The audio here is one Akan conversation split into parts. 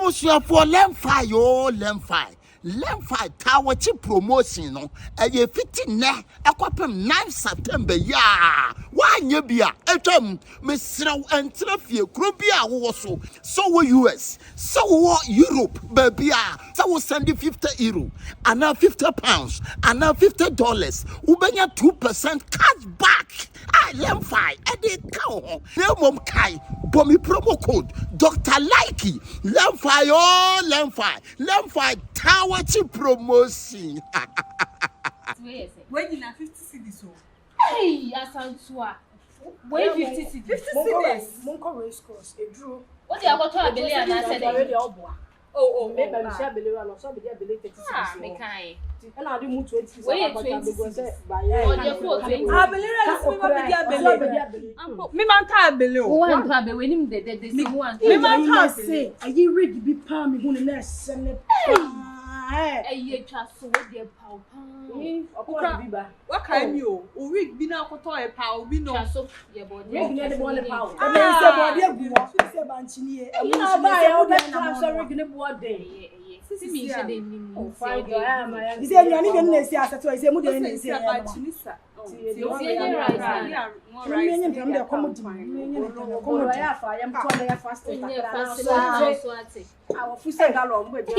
Abusia for lemfi. Lemfi tower chip promotion no. A 15 ne. Aquapem 9 September. Ya. Why you be a Miss Row and Trafia, Krubia also. So US, so Europe, baby. So send you €50 and now £50 and now $50. Ubenya 2% cash back. I lemfi. Eddie cow. Mom Kai. Bomi promo code Dr. Likey. Lemfi. Lemfi tower chip promotion. When you have 50 CDs, hey, Asantua. Wait 50 CDs. 50 CDs. Monko race course. It drew. What do you have to a billion? I said, oh, maybe I'm sure billion or somebody a billion 30 ah, CDs. me kind. And I do move 20. Wait 20 CDs. By your 20. I believe me man can't believe. One to have winning the one. me man can't say. Are you ready to be palm me who the next Hey, you just so dear pow. What kind you? We be now for toy power. We know. So your body. Rig near the ball power. Ah. I mean, say body a good one. Say banchini. You know, buy all that time. So rig near board day. See me, she didn't. Oh, fine. He said, "You are not going to say as a toy." Say, "Mude ne say." Our food galon with the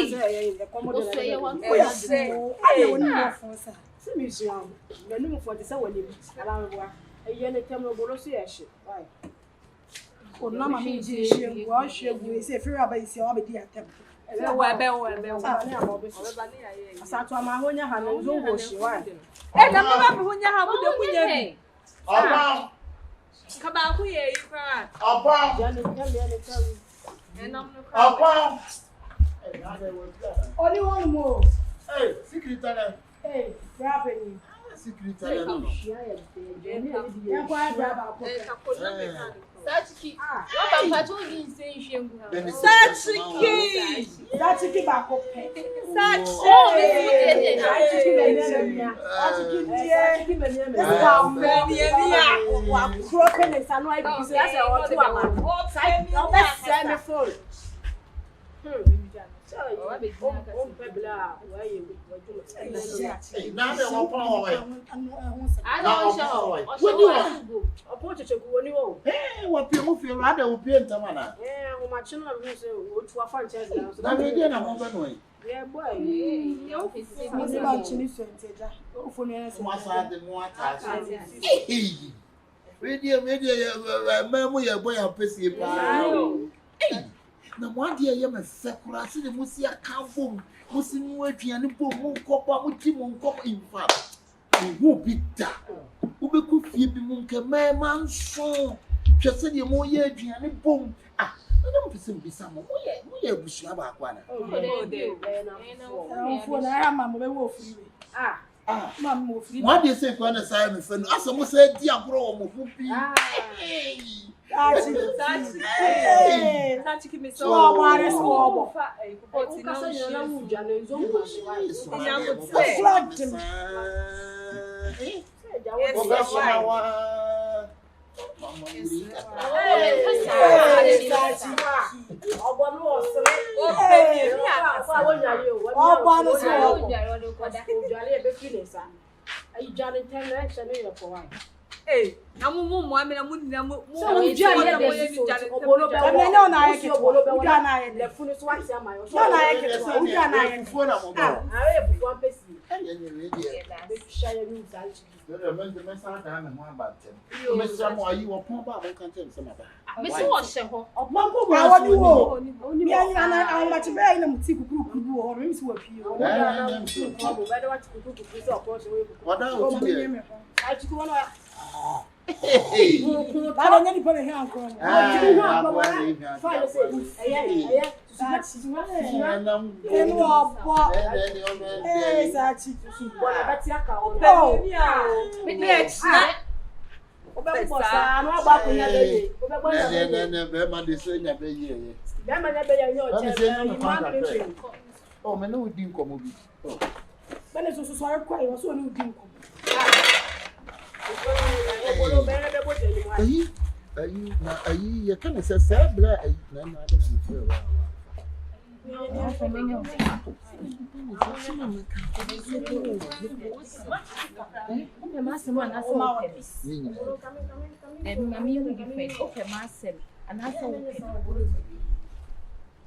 for the seven around a year and 10 Borosia. Why? Oh, no, my musician, wash you, say, if you're about your hobby, dear temple. I sat to my own hand and don't wash you. And I'm not when you have the way. Come out here, you cry. And I'm only one more. Hey, secretary. Hey, grabbing. Secretary. Such key. What about patrolling saying? Such key. That's a keep back up. Such What people feel rather will be in Tamana. Yeah, my children who to a franchise now. So I'm again. I'm on yeah, boy. Now, one day, I am a sakura, see the Musia Kaboom, Musim working and boom, copper, Mutim, copper in fact. Who be that? Who be could be Munka, man, so just say more year and boom. Ah, I don't presume be some. We are wishing about one. Ah, Mamma, what do you say for an assignment? As I must say, dear bro, That's me so what is all Hey, I'm more than I'm Hey, I don't need to put a hand on. Oh, man, no, we didn't come. But it's also so quiet, so you didn't come. You kind of says,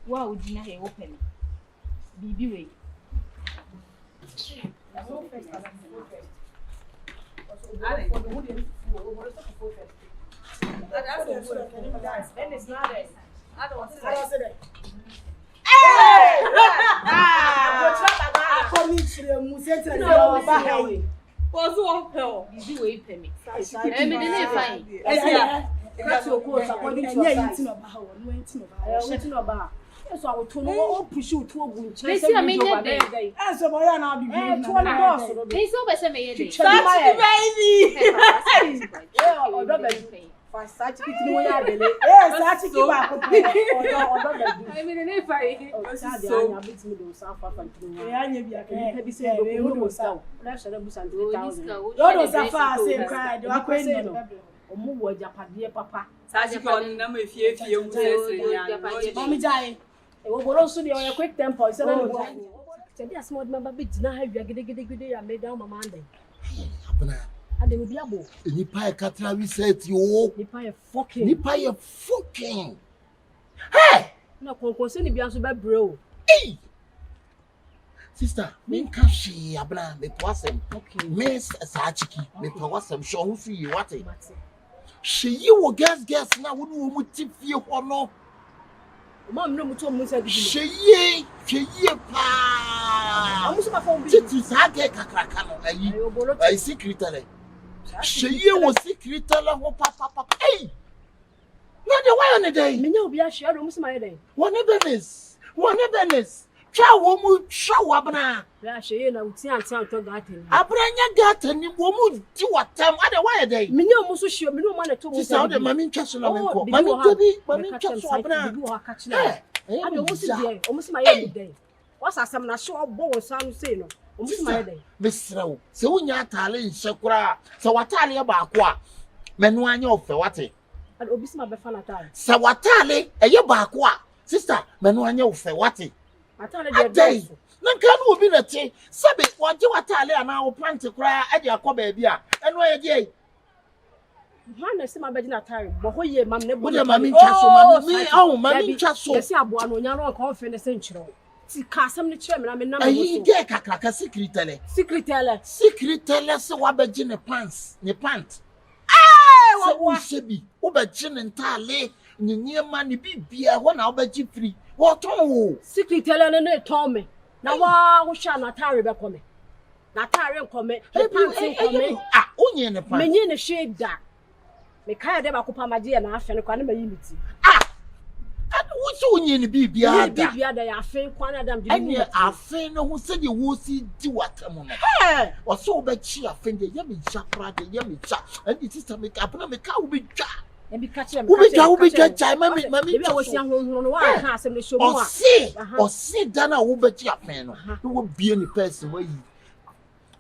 Wow, Gina, open. Bibi way. So I will turn all push you to a good chance. They see a minute day. As a boy, and I'll be 20 boss. They saw by some baby. For such a little way, yes, such a keep up. I mean, if I so bit me to suffer from you, say, we will sell. Let's have 2,000. Don't suffer, say, cried. I couldn't know. Move Japan, papa. Such a calling number if you Mommy die. It will also be on a quick tempo. So, a small member bit now have you get I made down my Monday. And they will be able. Nipa Katra, we said you. Nipa fucking. Nipa fucking. Hey! No, concern be answered by bro. Hey! Sister, me kashi abna me poasem. Okay. Miss Sachiki, me poasem show who see you what it. She you will guess now who tip you or no. Mom, no much said she ye pa. I'm my phone. Titus Hage Kakrakano, a secretary. She ye was secretary of papa. Hey! Not the way on the day. Me no be a share almost my day. One ebenes. Chawomu shawabna. La she na uti anti to garden. Abranya garden ni womu di watam otherwise day. Me no muso sure me no man to mo. Sister de mami ntwaso na menko. Mami ntwaso abna. Bi wo aka kire. Abi wo si dey, o mo si ma ye dey. What's asam na so obo wo san say no. O mo si ma ye dey. Besrawo. Se wonya atale nhyekura. Se watale ba ako a. Menu anya ofe wate. And obi si ma be fa na tale. Se watale eye ba ako a. Sister, menu anya ofe wate. Atale dey. Nanka no obi na tie. Sabe waje watale ana wo plant kura e de akoba bia. Eno ye dey. Hana se ma be na tare. Bo ho ye mam ne bo. Wo de mami ntwaso mami mami ntwaso. Yesi aboa no nya no kon fe ne se nkyerɛ. Ti ka asam ne kyerɛ me na me nam mo so. Ayi de kakaka secretele. Secretele se wa beji ne pants, ne pant. Wo shebi, wo beji ne ntale, nyema ne bibia ho na wo beji free. Wo ton wo. Secretele ne ton me. Na wa wo sha na tare be kome. Na tare nkome, ne pants nkome. Ah, onye ne pants. Menye ne shade da. Me kaya de ba ko pamaje na afa ne kwa ne mayi miti. Wo so onye ne bibia da. Bibia da ya afa kwa na adam de. Ene afa ne ho se de wo si di watam no. O so wo be chi afa de ye me japra de ye me cha. Ani sister me ka na me ka wo be twa. E bi ka kire me. Wo be twa chai mami. Bi a wo si ahonhoro no wa ka asem ne shomu a. O si da na wo be chi afa no. Wo bie ni person wa yi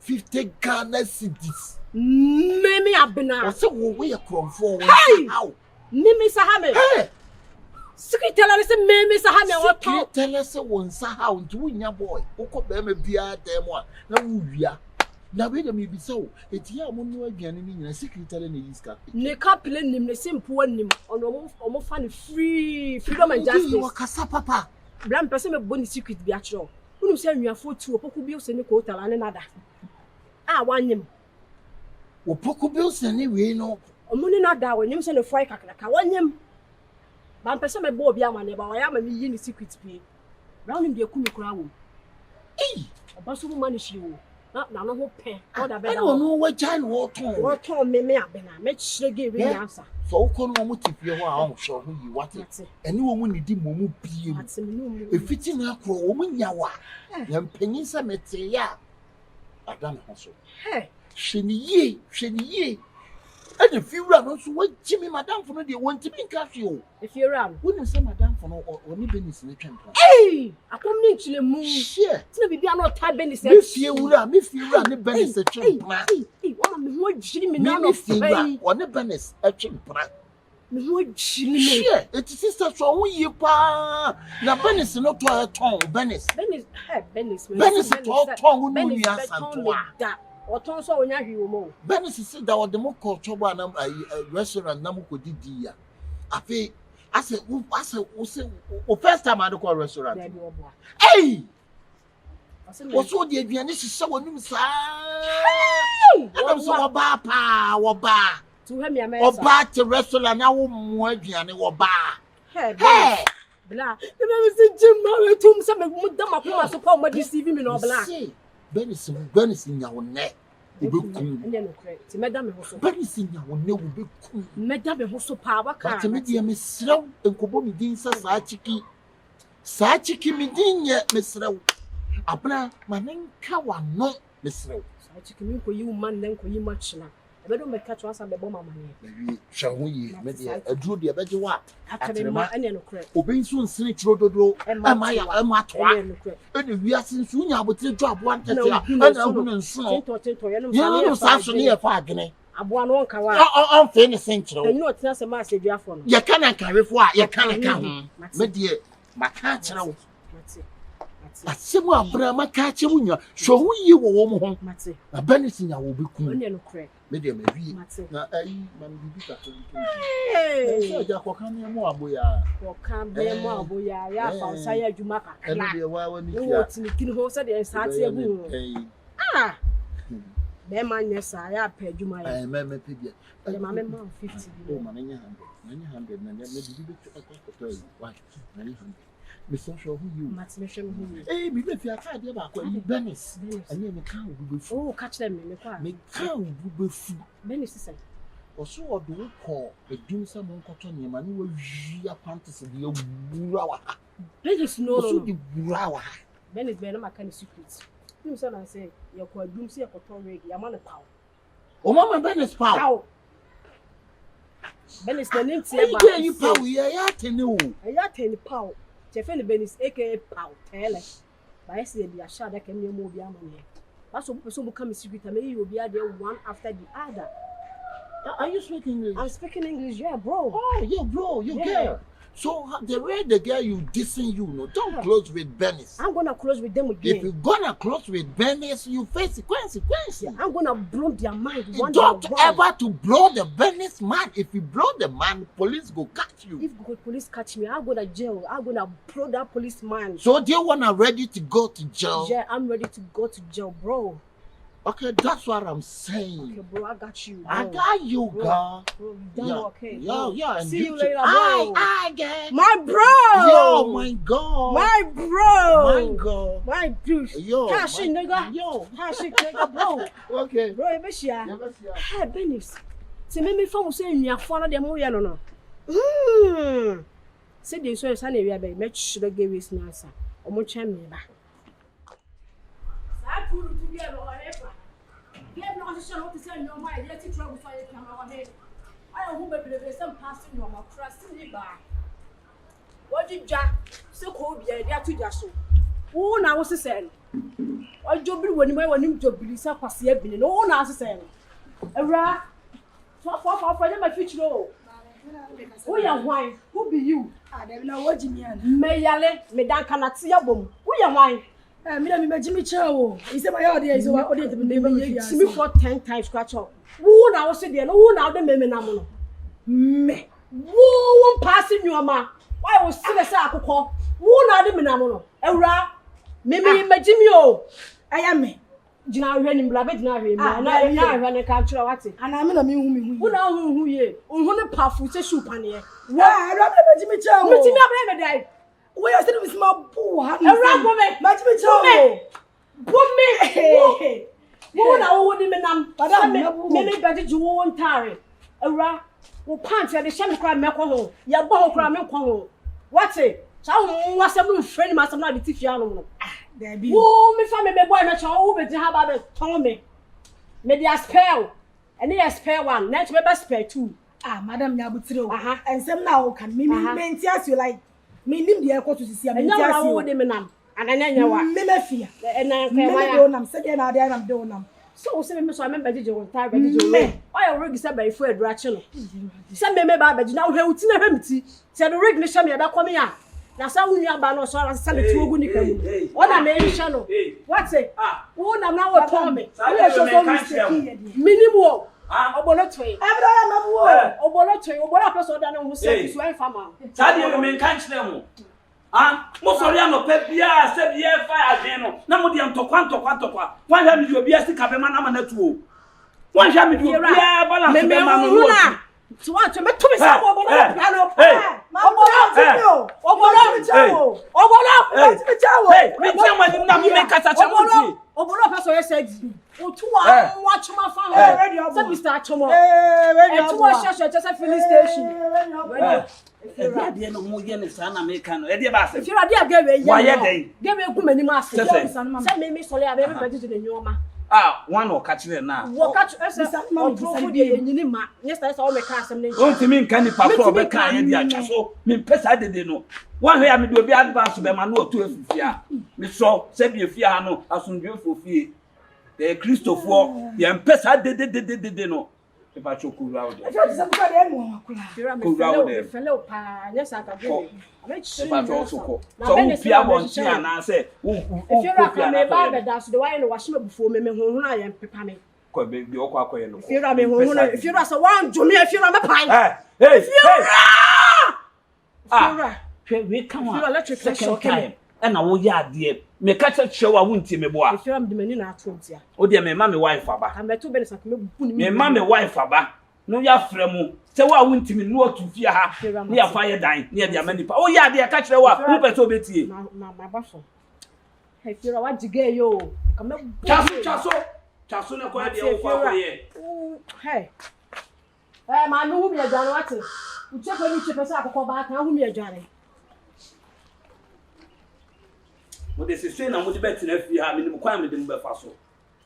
50 Ghana cedis. Meme abena. O se wo we kromfo wo. How? Meme sahame. Hey. Secretary se meme sahame wo to. Secretary se won saha nti wo nya boy. Wo ko be ma bia dem a na wo wia. Na we dem bi so eti ya mo no aduane ni nyina secretary na yiska. Ne kapile nim ne simpo anim. Ono mo fa ne freedom and justice. Wo kasa papa. Blam pese me boni secret bi a kiro. Unum se anwafo tu opoku bi o se ne ko tala ne nada. Wanyem. OPOKU bills any way no. Omuni na da wanyem se ne foi kakraka wanyem. Ba mpese me bo obi amane ba waya ma mi yi ni secret bi. Brown him de kumi kura wo. Obaso mu mani shi wo. Na no ho pe. Oda be da. No we jan wo ton. Wo ton me abena. Me chirege we answer. So ko no mu tipie ho a ho hwe ho yi wate. Eni wo mu nidi mo mu pie mu. Efiti na akro wo mu nyawa. Ya mpanyin se mete ya. Adam hoso. Hey. Sheniye. And if you run also what Jimmy madam for no dey want to be cafe o. If you run, wouldn't say madam for no oni business na twempa. Hey, akom nchile mu. Share. Tina bibia no tie business. Me fie wura ne business twempa. Hey, wona me ho jiri me na no fie wura oni business twempa. Me ho chiri me. Share. It is sister so who ye pa. Na Benis no to a ton. Benis. Benis to ton who no ya santoa. Oton so onya hwi mo. Benis said that the mo call choba na restaurant na mo ko didi ya. Afi I said first time I go to restaurant. Hey. What's all the aduane hyehyɛ wonum saa am so oba pa oba to he me am oba te restaurant na wo mo aduane oba hey bla me say jimma we tum say me mudam akoma so pa o ma deceive me no bla Benis nyawo ne obekum ene no kre ti meda me ho so Benis nyawo ne obekum meda me ho so pa wa ka but me dia me srew enkobo me din sa saa chiki me din ye me srew abna manenka wano mesrew saa chiki me ko yi man nan ko yi machina e do me ka to asa be bo mama ne hwe ho yi me dia aduro dia beje wa atrema ene no kre obensu nsene kiro dodo ama ya ama toa ene wiase nsu nya abotire dwo abo antete a ana hu ne nsu tinto ye no sa so ne ye fa adwene abo no nka wa on fe ne senkiro enyi o tina se ma asedwafo no ye kana kanwefo a ye kana ka ho me dia maka kire wo asemu abra maka kire wo nya hwo hu yi wo mo ho na Benis nya wo bekum ene no kre me dia me wi na man bibi ka to so ja ko kan mo aboya ko kan be mo aboya ya fa sa ya adwuma ka ene dia wa wani no wo tini kini ho se de sa te agu be man nyesa ya pa adwuma ya me pe dia e ma me ma 50 oh man nya 100 na me bibi be to yi why na 100 me so sure who you matime hwe me hu eh me be fi akade ba ko Benis ene me kan wo fu oh catch them me kwa me kan wo fu Benis say oso odo ko edum se mo nkoto ne ma ne wa wi apantes de wura wa Benis no oso di wura wa Benis be na maka ni secret you say na say ye ko adum se ye ko ton reg ya ma ne paw o mama Benis paw Benis na ntie ba ye you paw ye ya tene o ya tene paw chefe ni Benis aka paw tele ba ese bi a sha da kem ye mo bi amane ba so person bu come secret me you obi ade one after the other. Are you speaking English? I'm speaking English, yeah, bro. Oh, yeah, bro, you girl. So the way the girl you dissing you, no, don't close with Benis. I'm gonna close with them again. If you're gonna close with Benis, you face the consequences. Yeah, I'm gonna blow their mind. Don't ever to blow the Benis man. If you blow the man, police go catch you. If police catch me, I'll go to jail. I'm gonna blow that policeman. So they wanna ready to go to jail? Yeah, I'm ready to go to jail, bro. Okay, that's what I'm saying. Okay, bro, I got you. Bro. I got you, girl. Bro, yeah, okay. Yeah. See you later, bro. I get my bro. Yo, my God. My bro. My God. My douche. Yo. Hashi nigga. Yo. Hashi nigga, bro. Okay. Bro, Beshia. Hey, Benis. See me phone say me afọ de mo ye no. Say dey so say na wi abeg me chire ge wis na asa. Omo twa me ba. Sa turu tu ge lo efa. Get no so no to say no my ye ti trouble for ye kama wa he. Ayo hu bebrebe some passing no ma trust ni ba. Wojija se ko bia dia tu ja so. Wo na wo se say. Ojobiri woni mai woni jobiri sa kwase abini no wo na se say. Ewra for my future. Who ya wine? Who be you? ABENA wo jimian. Me yale me dan kanate yabom. Who ya wine? Me na me majimi chawo. Ise ma ya ode ise wa ode te me me see me for 10 times scratch up. Who na wo se de no who na de me na mo no. Me. Who won passing you ama. Why was see say akoko. Who na de me na mo no. Ewra me majimi o. Aya me. Jina hwe ni mbla be jina hwe mi na hwe ne ka kira wate ana me na me hu me hu wo na hu ye hu ne pafu se shoe pane wa ara me majimi chawo me ti me abere me dai wo ya se me small boo ha era go me majimi chawo wo na wo di me nam me be ji wo ntare era wo pant ya de hye me kra me ko ho ya bo ho kra me ko ho wate sa wo wasam no friend ma sam na de tifia no Debbie. Who me fa me boy na cha wo be ha ba be ton me dey spell and dey spell one next me be spell two madam nya butire o ensem na wo kan me ntias you like me nim de ekwo to sisi me ntias you wo de me nam ananya nya wa me mafia na me de onam se de na de nam de onam So say me so am be je won tar be je won. Oya rig say be fu adurache no. Say me ba be na hwe uti na hwe mti. Say the rig ni hwe me be come ya. Na sa wunu aba no so na say le tuogu ni kamu. Ona me hwe no. What say? Wo na na wo to me. Wo so so mistake. Minimum. Obolo toy. Ebro na mabuo. Obolo toy. Obolo person da na hu say su en fama. Sa de me kan kire mo. Mo sorry am pe bia se bia fa adwen no. Na mo de ntokwa. Wan ha mi di obi asi kabema na ma na tuo. Wan ha mi di obi balance be ma mo. So what me to me say obolo piano. Obolo me tell my na me kasa chamuti. Obolo person e say otu wa watch my fan radio. Say Mr. Achomo. Radio. To wa share just filling station. Radio. Ade no mo ye ne sa na me kan no. Ade ba se. If you ade aga we Why den? Give me gu mani ma ase. Say me sorry ade me beji de nyoma. One or catch it now. Wo catch on through the nyini ma. Yes, that's all me ka asem ne. Won ti me kan ni papa obe kan ye dia twa so. Me pesa de no. Wan hwe ya me de obi advance be ma no otu afifia. Me so se bi afia ha no asundwe fofie. The Christopher, the pesa de no. If I choke around there. Fellow pa, yes, I can go. If I also call. So if you want to and I say, if you're a baby, that's the way in the washroom before me, who I am preparing. If you're a one, Jimmy, if you're a pie. Hey, we come on, electric second time. And I will yard dear. Me catch a show, I won't see me boy. If you're the men in our troops, yeah. Oh, dear, my mammy wife, Abba. I'm better than me mammy wife, Abba. No, ya fremu. So I won't see me no to fear her. Near fire dying, near the many. Oh, yeah, dear, catch the one. Who better be my buffalo. If you're a what to get you, come on. Chasso, no, quite the old hey. Man, who be a John Watson? You check when you chip us up, call back, now who be a Johnny. But they say na mo de bet na fie ha minim kwa me de mo befa so.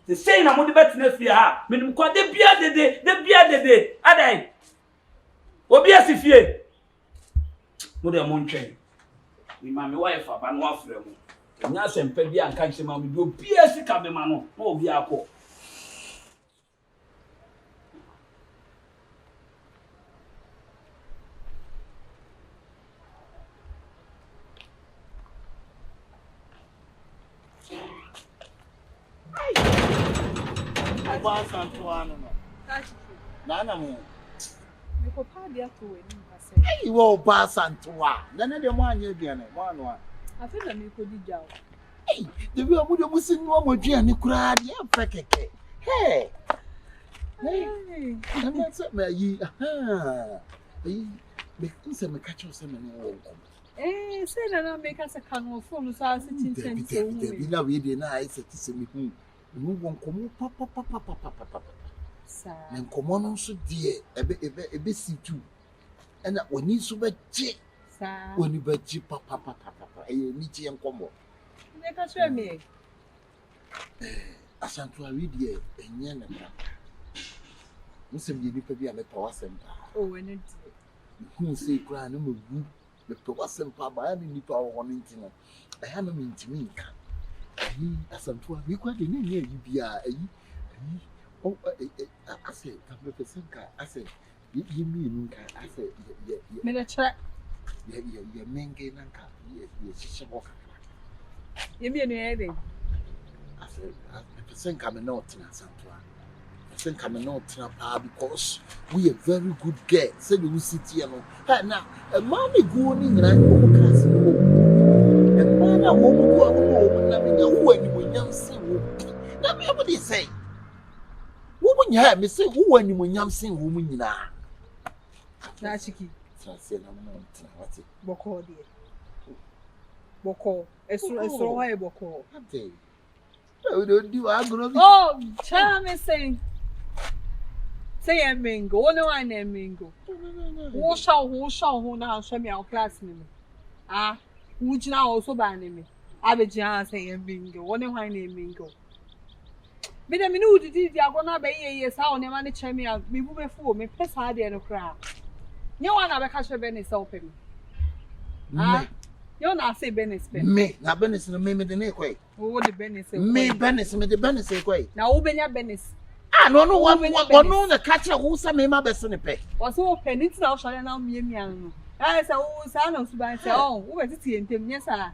They say na mo de bet na fie ha minim kwa de bia dede adai. Obi asifie. Mo de mo ntwen. Ni ma me wife aba no afre mo. Nya sempa bia anka nche ma me do obi asika be ma no na obi akọ. Nana mo. Me ko pa dia to we ni ba se. Hey, wo ba santoa. Nana de mo anya aduane, mo anu a. Afi na me ko di jaw. Hey, de bi amu de musin no mo aduane kura de afa keke. Hey. Hey. Nana se me yi. Hey, me nse me catch us me no wo. Say na make us a can of phone so as it is. Bi na we de na ai se ti se me hu. Mu won komo papa. Sa. Nkomo no so de ebe situ. Ena oni so be je. Sa. Oni be je papa. Ni je nkomo. Ne ka twa me. Asantu awi de enye na bra. Musem de nipa bi a me pa wasem pa. Oh, eni. Hu se kra na magu. Me pa wasem pa ba ya ni nipa wo no ntino. Eha no ntimi nka. Asantu awi kwa de ni yi bia ayi. Oh, I said, I said, you mean, I said, Miniature. Yeah, Menga Nanka, yes, You mean anything? I said, I think I'm not in Santua. I think I'm not because we are very good girls. Said you sit here now. A mommy going right over castle. And man, I won't go home. I mean, when you see, let me what they say. Woman, you have me say, who when you yam sing woman in a Chiki. What's it? Boko, dear. Boko, a so high boko. Don't do I go? Oh, charm saying. Say a mingo, no, I name mingo. Who shall who now show me our class name? Which now also by name. Abejan say a mingo, one of my name mingo. But I mean, who did you are gonna be years? How never the champion me before me press hard and a crowd. No one ever catch a Benny open. You na say Benes pen. Me, na Benes no me de ne kwai. Wo de Benes. Me Benes me de Benes kwai. Na wo benya Benes. Ah no no na catch wo sa me ma bese ne pe. Wo so pen nti na wo share na miamia no. Ah say wo sa na so ban say oh wo be titi entem nya sa.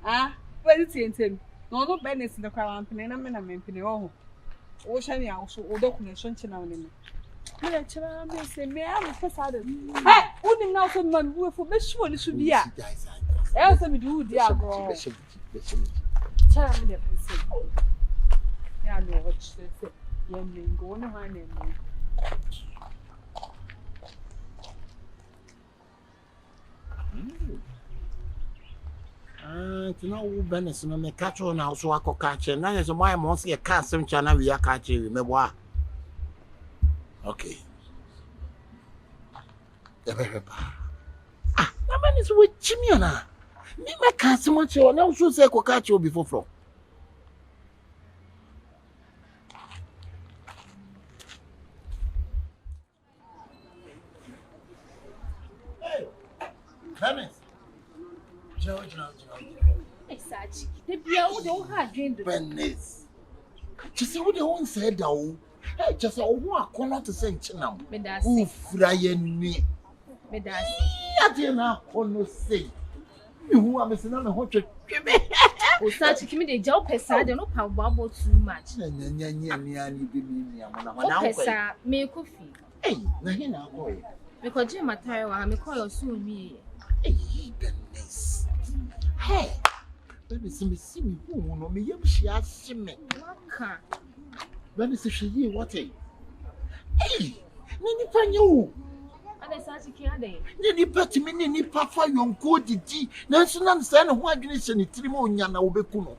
Ah, wo titi entem. No Benes na kwa wampene na me na mempene wo. Wo share ya wo so wo doku na so nchina wo ne. Me chira me say me am pesade. Hey, wo nim na so man wo fo be shwo ni so bia. É você me do dia agora. Tchau, me depois. É não vou te dizer. E a minha engona vai nem. Tu know o Benes no me catch on now so I catch na is my months get cast some channel we catch me boa. Okay. Ah, na Benes we chimiona. Me can't so much or now so say ko catch you before from. Hey, Benes. George. Exactly. The beer don't have dreamed. Benes. Just what they won't say though. Hey, just a walk corner to say now. Who fry me? I didn't know say. Who am I saying? I'm hot. O start to me the job pesa de no pa babo too much. Nya bi mi amana pesa me coffee. Hey, na he na go. Me ko je matai wa me call your soon me. Hey, Benes. Hey. Benes me see me who no me yam shia me. Maka. Benes she yi what eh? Hey, ni panyo. Ni pet me ni papa yonko didi na nso na nsa na ho adwene hye ne tiri ma onya na obeku no.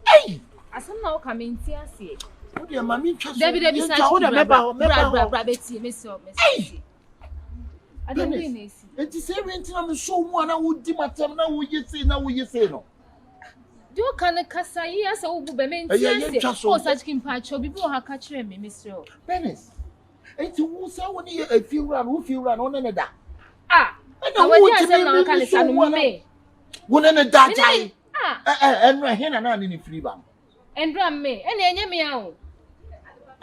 Hey! Asam na o ka menti ase. O de ma mi twa so. David sa o de meba beti me so me see. Adam dey na esi. Enti se we ntina me so mu ana wo di matam na wo yesi no. Do kan kasa yi ase wo bu be menti ase. O sa chikin pa cho bibi o ha ka kire me so. Benes. Enti wo sa wo ni e fiwura no ne da. Ah. Na wo di ase na kan sa no me. Wo ne da jai. Enra he na ni free ba. Endra me, enye me a o.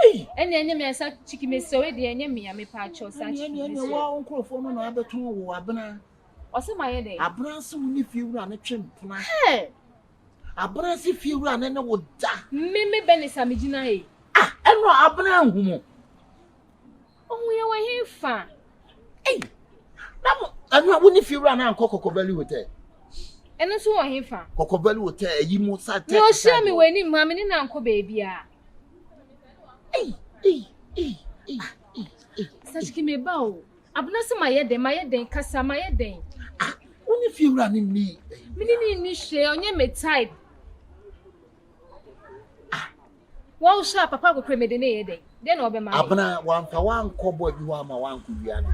Hey, enye me asa chiki me so we de enye me a me pa cho sa chiki me so. Wa onkrofo no na abeton wo abena. O se maye de. Abena so ni fiwura na twempuna. Hey. Abena se fiwura na ne wo da. Me Benesa me gina he. Ah, enra abena nhumo. Ohun ye wa he fa. Hey. Na enra wo ni fiwura na ankokoko bali hotel. Eno so wo he fa. Kokobali hotel yi mo sa te. No share me we ni ma me ni na anko baby a. Hey. Sachiki me ba o. Abuna se maye den kasa maye den. Ah, oni fiwura ni ni. Me ni hwe onye me type. Ah. Wa sha papa go kreme de na ye den. Den na obe ma. Abuna wa nkobo bi wa ma wa nkuwia no.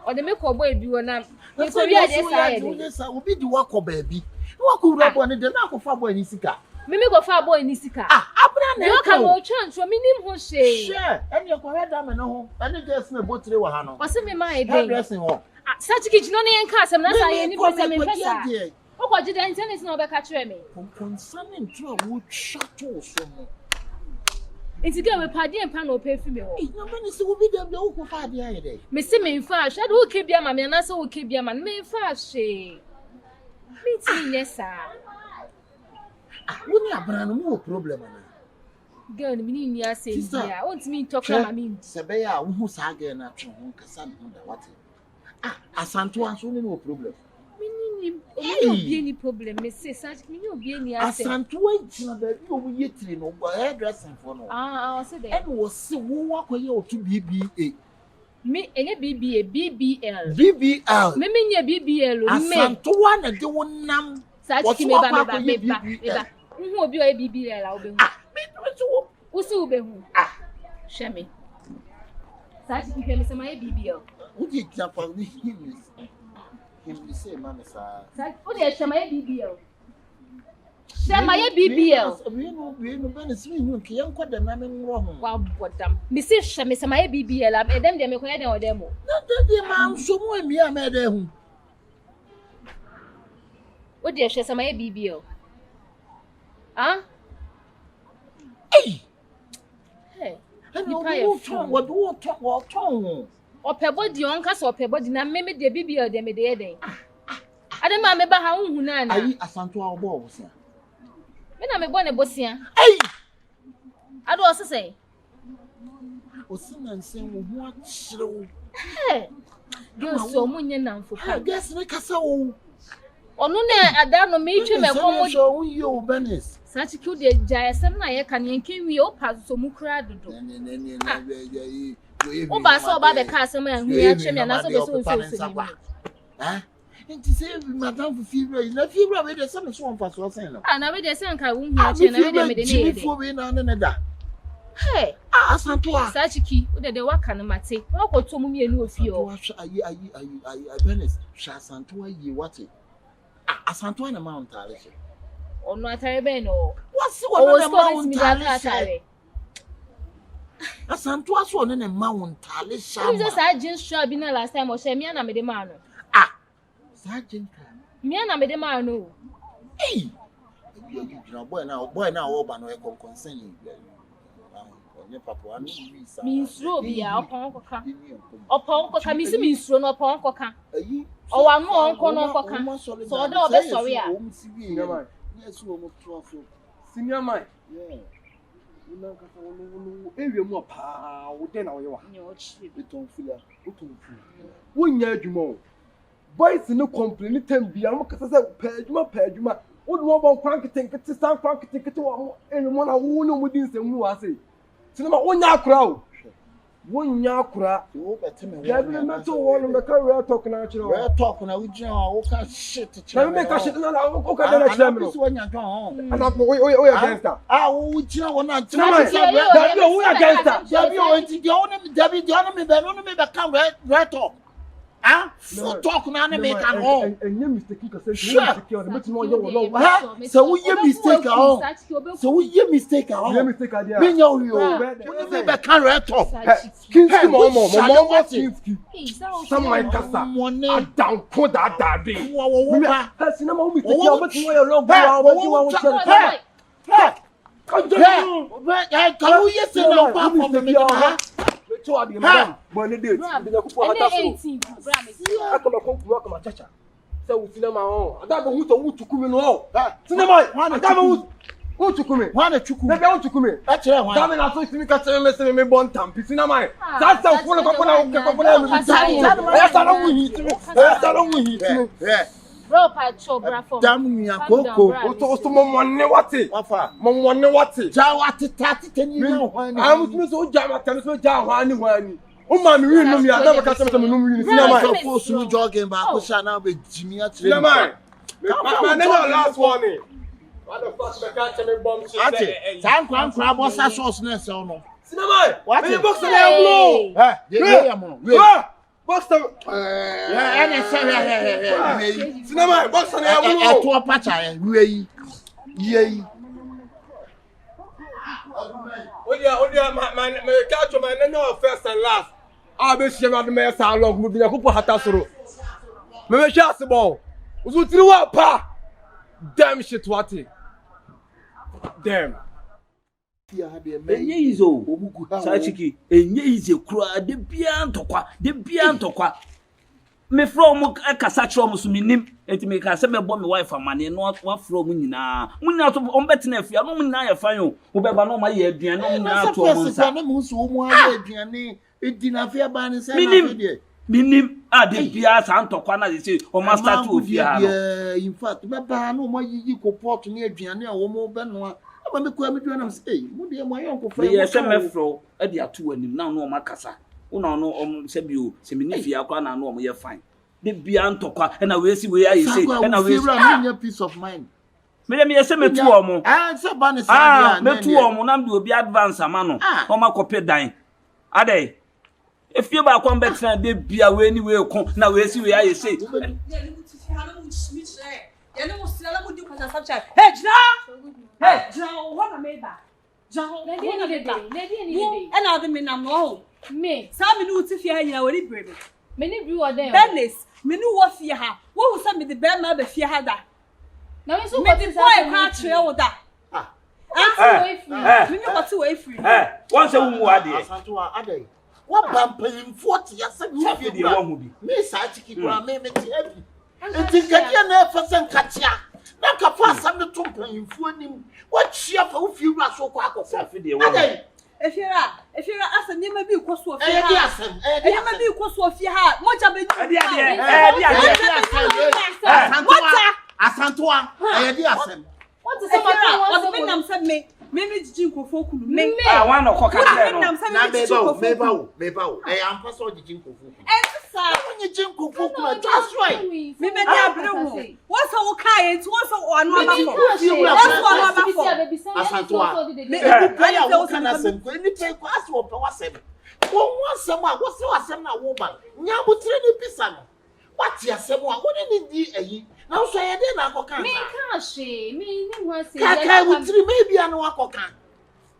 O de me ko boy bi wona. Ni ko wi ade sa ye de. Obi di wa ko baabi. Wa ko wura bo ne de na ko fa boy ni sika. Mimi go fa boy ni sika. Ah, abuna na yo ka mo chanso minim ho hye. Sure, ene ko heda me no ho. Ene just na botire wa ha no. O se me ma e den. Dressing ho. Ah, Sachiki jino ne enka asem na sa ye ni pese me pesa. O ko jide internet na obeka kire me. Ponsane ntro wo twato so mo. Inti ga we pade empa na opefi me ho. Na me se wo bi dem de wo ko fa de aye de. Me se me mfa hwe de wo ke bia ma me na se wo ke bia ma me mfa hwe. Me ti nesa. Ah, woni abana no mo problem na. Girl me ni ase bia. Won't me talk na ma me. Se be ya wo hu sa ga na tro ho kasa no da wate. Ah, asanto anso ni no problem. Me obi any problem me say Sachiki me obi any ase. Asanto antina ba bi o ye tiri no go hairdressing for no. Ah, I say that. And wo se wo akoye otu BBA. Me enye BBA BBL. BBL. Me nye BBL o me. Asanto wa na de wonam. Sachiki me ba. Hu obi o BBL a obehu. Ah, me to wo. Wo se obehu. Ah, Sheme. Sachiki ke me se my BBL. Wo di example ni him say man sa. Wo dey shema ye BBL. Shema ye BBL. We no be se hu ke yanko da na me nro ho. Wa bodam. Me se sheme se my BBL am edem de me ko ye den odem o. Na de man so mo emi a me de hu. What dear share some BBO? Huh? Hey! Hey, What do you talk? or per body on cast or per body, now maybe the BBO, they made the day. I don't remember how Nana. I asanto our balls. When I'm a bonnet bossia. Hey! I do also say. Osin and saying what slow. Hey, you're so munyan for I guess make us so. Or no, I don't meet you, my home. Show you, Venice. Such a cute giant, I can yank me up as so mucrad. Oh, but I saw about the customer who actually and also Huh? And to say, Madame for fever, in a fever, with the summer swamp as well. And I read the same kind of hey, Santua. such a key, that the work can mate. What got to me and no fear? I Venice, Santua, you what it? A Santuana Mount Alice. Or not a ben or What's the Mount Alice? A Santua swan in a Mount Alice. I just shall be last time or say me and I made a man. Ah, Sergeant. Me and I made a man. Hey, boy now, open no concerning. Means Robia upon Coca. Upon Coca, Miss Minstron upon Coca. Oh, I'm more on Coca. So I don't be sorry. Yes, woman, Senior mine. Yeah. Area more power, then I want. We don't feel it. 1 year, Jumo. Boys, no complaint, 10 beyond because I said, Pajuma. What more cranky think it's a sound cranky ticket to anyone I won't within the moon. I say. Cinema 1 year crowd. 1 year crowd. Gabriel Metal one of the career talking at you. We're talking, I would know what shit. Let me make a shit. And I'm against that. I would know when I tell you, we against that. The come right talk. Ah, talk now and make an all. And you mistake because sure. So we mistake all. So we mistake all. You mistake idea. Me know you. Me be can right talk. Kinski mama Kinski. Some my kasa. A down put that daddy. That's no more mistake. But you are long. Can you yes no pa from me? To the man, but it did. I come work my chacha. So, cinema on. I don't to come in all. Cinema, one to come in. One to come in. Want to come in. That's right. Damn it, I thought you can't tell me one time. Cinema. That's a full of damn me, Coco. To Mamma, what it? Mamma, what it? Jawati, 10 years. I was so jam. Oh, man, you know me. I never catch them. I'm supposed to jogging back. We shall now be Jimmy at the man. My name last warning. What the fuck, the catch me bomb? Time crab was a sauce nest or no? Cinema, what the box box them. Cinema, box them. To a patch. Yea. Oh, yeah, my catch my no first and last. I'll be sure the mess how long would be a couple of hatasuru. Maybe just a ball. Was with you up, pa? Damn shit, what it? Damn. Enye izo sachiki enye ize kura de bia ntokwa me from akasa chrom so minim enti me ka se me bo me wife amane no wa from nyina to on betena afia no nyina ya fan yo wo beba no ma ye aduane no nyina to mo nsa na mo so mo ya aduane edina afia ba ne se na de minim de bia sa ntokwa na se o master to ofia no in fact beba no mo yiyi ko pot ne aduane a wo mo be no me kwa me dua na say mo de mo ayon ko fra ye se me fro e de ato anim na no makasa una no se bio se me nifia akwa na no ye fine de bia ntokwa e na we si we ayi say e na we si peace of mind me se me tu omo se ba ne sa me tu omo na me obi advance ama no o makope dan ade efie ba kwa mbet de bia we ni we ko na we si we ayi say ya no musila mu di kwasa sabcha hey jina what am I ba jaho Lady and other men am no me some minute if you are we brebe many brew or there Dennis me no wo fie ha wo hu say me the be ma be fie ha da Na we so me the boy kwa chere wo da me me what way free one say wo ade Asantoa adai wa bampin 40 ya se mi fi de wo hu bi me sa chiki bra me ti abi enti kadia na efesen katia na ka fa asam ne to mpanyimfo anim wa chia fa wo fi wura so kwa akofo fi de wo Efiera asa nyema bi ko so fi ha nyema bi ko so fi ha moja be ade Asantoa ayedi asem what is something what be nam said me jiji nkofo kunu me one no koka tell no na meba wo am paso jiji nkofo esa wonye jiji nkofo kunu just right me be dia bre ho what's how kai it what's how anu abafo Asantoa me ya wo kana sem ko ni pe ko aso wo pe wasem wo wasem a wo se wasem na wo ba nya butire ni bisa no wati asem a wo ni di eyi na so ye de na akoka me ka hwe me ni ho se ka wutiri me bia no akoka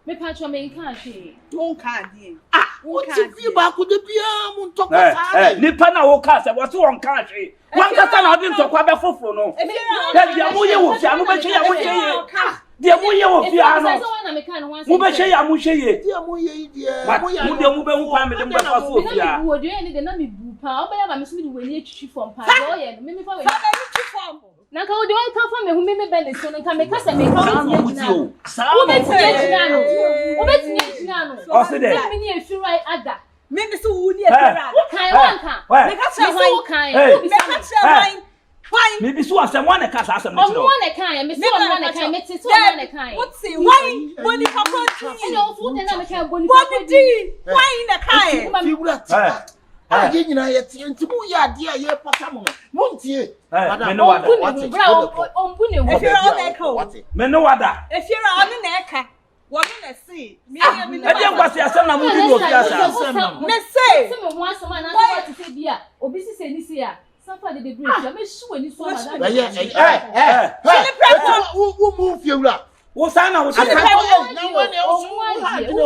me patcho me ka hwe won ka die wo ti fi ba ko de bia mu ntoko sa nipa na wo ka se wo se won ka hwe wan kasa na odi ntoko be foforo no de bia mo ye wo fi anu be hwe ya wo hwe ye de mo ye wo fi anu mo be hwe ya mo hwe ye de mo ye de mo ya mo de mo be hu kwa me de mo be fa so fi a wo de ni de na me bu pa o be ya ba me so me we ni etwitwi fom pa do ye me fa we na ka wo de won ka fa me hu me be ne so no ka me ka se me ka wo ti ejina wo be ti ejina no o se de me ni efiro ada me me so wu ni efira kan wanka me ka che wo kan me ka che why me bi so asem one ka sa asem no o one kan me so one kan me ti so one kan what say why boni papa e no so de na me kan boni papa di why na kai fi wura ti aye nyina ye ti enti mu ya de a ye pata mo mo ntie me no wada ombu ne ho efira o na ka me no wada efira o na eka wo na see me e de nkwase asem na mu di wo fi asa me say se me ho asem na so what say bia obi si se ni se a safa de bridge ya me hwe ni so ma na wo mu fi wura wo san na wo se na wo ne o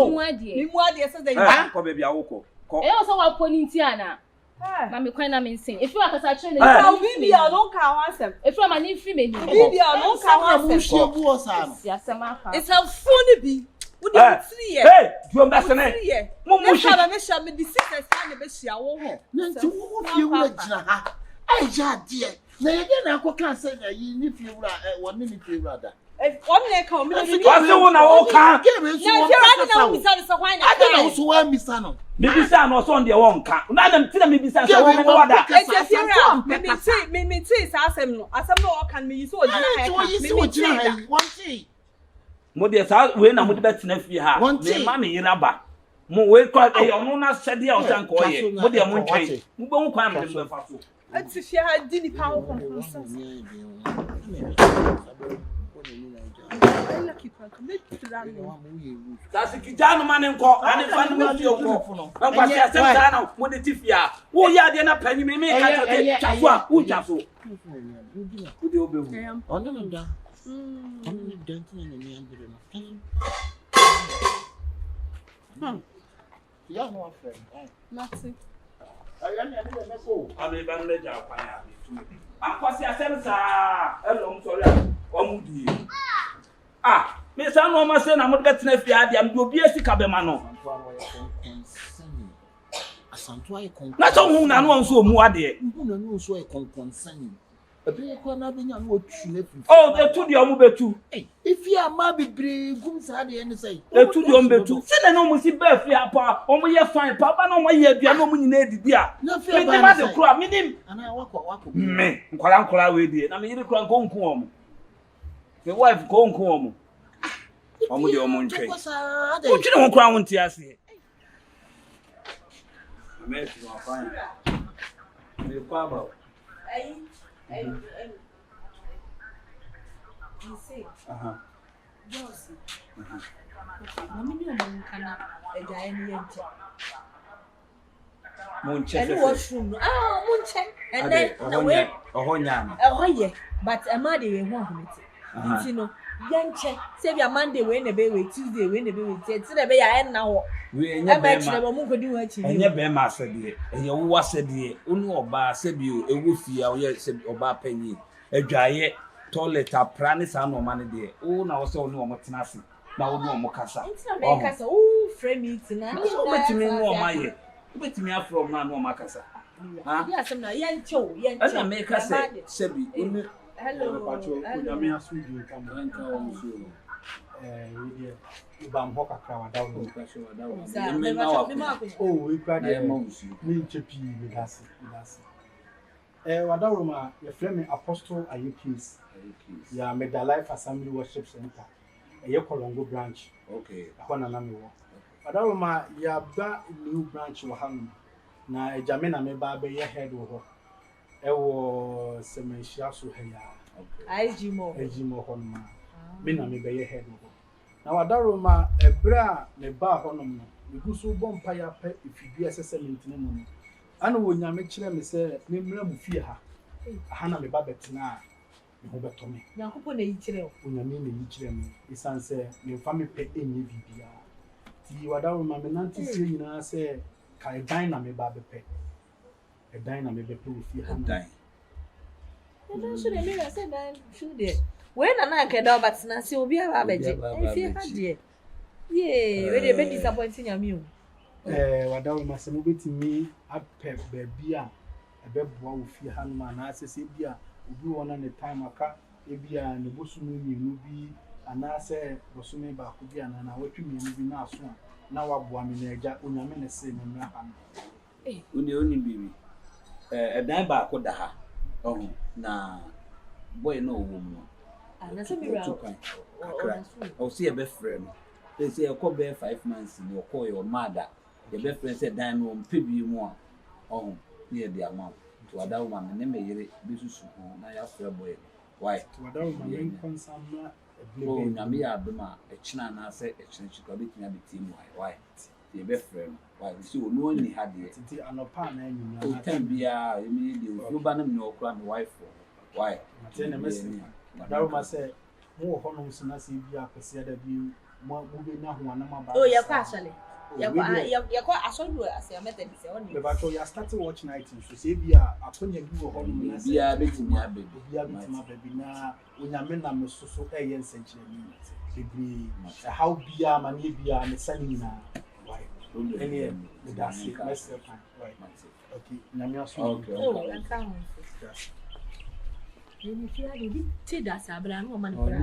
mu adie se dey ko be bia wo ko e o so wa poni nti ana na me kwan na me nsin if you akasa chere na ka bibia no ka wansem if you ma ni free me ni bibia no ka wansem hwe bu o sa no si asema fa it's a phone bi wo di 3 years hey do mba sene mo mu shi na me sha me di sisters na be hia wo ho na nti wo fi wura gina ha ai ja de na ye de na akoka se na yi ni fi wura wo ni fi wura da on na ka o me ni wase wo na wo ka na fira na wo misa so why na ada na wo so wa misa no bibisa no so on de won ka na dem ti na bibisa so wo me no wada me ti sa asem no o kan me yi so ogina ha me ti mo de sa we na mo de betina fi ha me ma me yira ba mo we kwa e ono na sede a o san ko ye mo de mo ntwen mo be hu kwa me de mo fa so ati fi ha di ni pa ho kon so Tasi kijana mane nko ani fanu mu fi okko nkwa se asem sa na mo de tifia wo ya de na panyi me ka chote chafua u chaso u de obehu ono no da ono ni dance na ni ambere no ya no afa mati aya ni ani me ko abi ban le ja kwa ya akwa se asem sa elom sori a omudi me sa no ma se na mo de betina fi ade am de obi esika be ma no asanto ay kon na so hu na no nso mu ade hu na no nso ay kon sani ebe ko na be nya no otu na fi oh etu de omu betu ifi ama bibre gum sa de ene sai etu de omu betu se na no mu si ba fi apa omu ye fine pa ba na omu ye adua na omu nyina edidi a me de ma de kura minim ana wako me nkwala we die na me yiri kura nko nko omu me wife ko nko omu omu de omu ntwe o twene ho kura wonti ase me fi no afan me pa ba you say boss mami ni o mo kana eja eni yenje mo nche eni washroom mo nche and then na we ohonya ye but ama de we ho ahometi nti no yenche se bia Monday we na be we Tuesday we na be we ti na be ya na ho we enye be ma mo nkodi ho achi enye be ma asede enye wo asede onu oba asebio ewo fie a wo ye se oba panyi adwaye toilet apra ne sa no ma ne de o na wo se wo ne wo tena ase na wo ne wo kasa Intina me kasa o frame it na so betimi no ma ye betimi afro na no ma kasa ha ya asem na yencho ana me kasa sebi oni hello onyame asudi kam anka o so we ibam ho kakra wadawo me na wa oh we kwa na ma usu me chepi me dasi wadawo ma your friend Apostle Ayekis ya Meda Life Assembly Worship Center Kolongo branch okay akona na mewo wadawo ma ya ba new branch wo hanu na ejame na me ba be ye head wo ho semenhia so heya ejimo ho ma me na me be ye head wo na wadawo ma ebra me ba ho no me gusu bompa ya pa ifidua sese mentine mu no ana wo nyame kire me se me mra mu fie ha na me ba betina me ho beto me Nyankopɔ na yi kire o onyame na yi kire me isanse me fa me pe enye bibia ti wadawo ma me nanti sie nyina se kai dan na me ba bepe e dan na me bepe wo fie ha na dan so de me na se dan so de we na nke da obatina se obi aba abeje e fie ha de ye we de be disappoint nyame o wadawo ma se mo betimi apɛ baabi a ɛbɛboa wo fie ha no ma na asese bia obi wona ne time aka ebia ne bosumu mienu bi anase bosumu ba ko bia na watwi mienu bi na aso na waboa me na agya onyame ne se me mra ha no oni bibi dan ba ko da ha na boy no wo mu na se mi ra o se e be frɛ no se e ko be 5 months ni o ko your mother the best friend said dan no mpebi mu a near the amount to wadawo ma ne me yere bisusu na ya frɛ boy why to wadawo ma yen konsamna oh na me ya be ma e kina na se e kina chika be tina be team why the best friend why so no ni ha de titi anopa na anyunya o tan bia e me de o ba na me no kra me wife why tell na message wadawo ma se mo ho no so na se bia akese da bi mo be na ho na ma ba oh ya kwa actually ya kwa asolu ase method se oni be ba to ya start watch night so se bia akonya bi wo ho no na se bia betimi abebi bia betimi abebi na onyame na me soso eye nsenkyere ni bebi how bia ma ne bia ne sani na why any the dasi myself right okay nyame aso okay ni fia de ti da sabra no man pra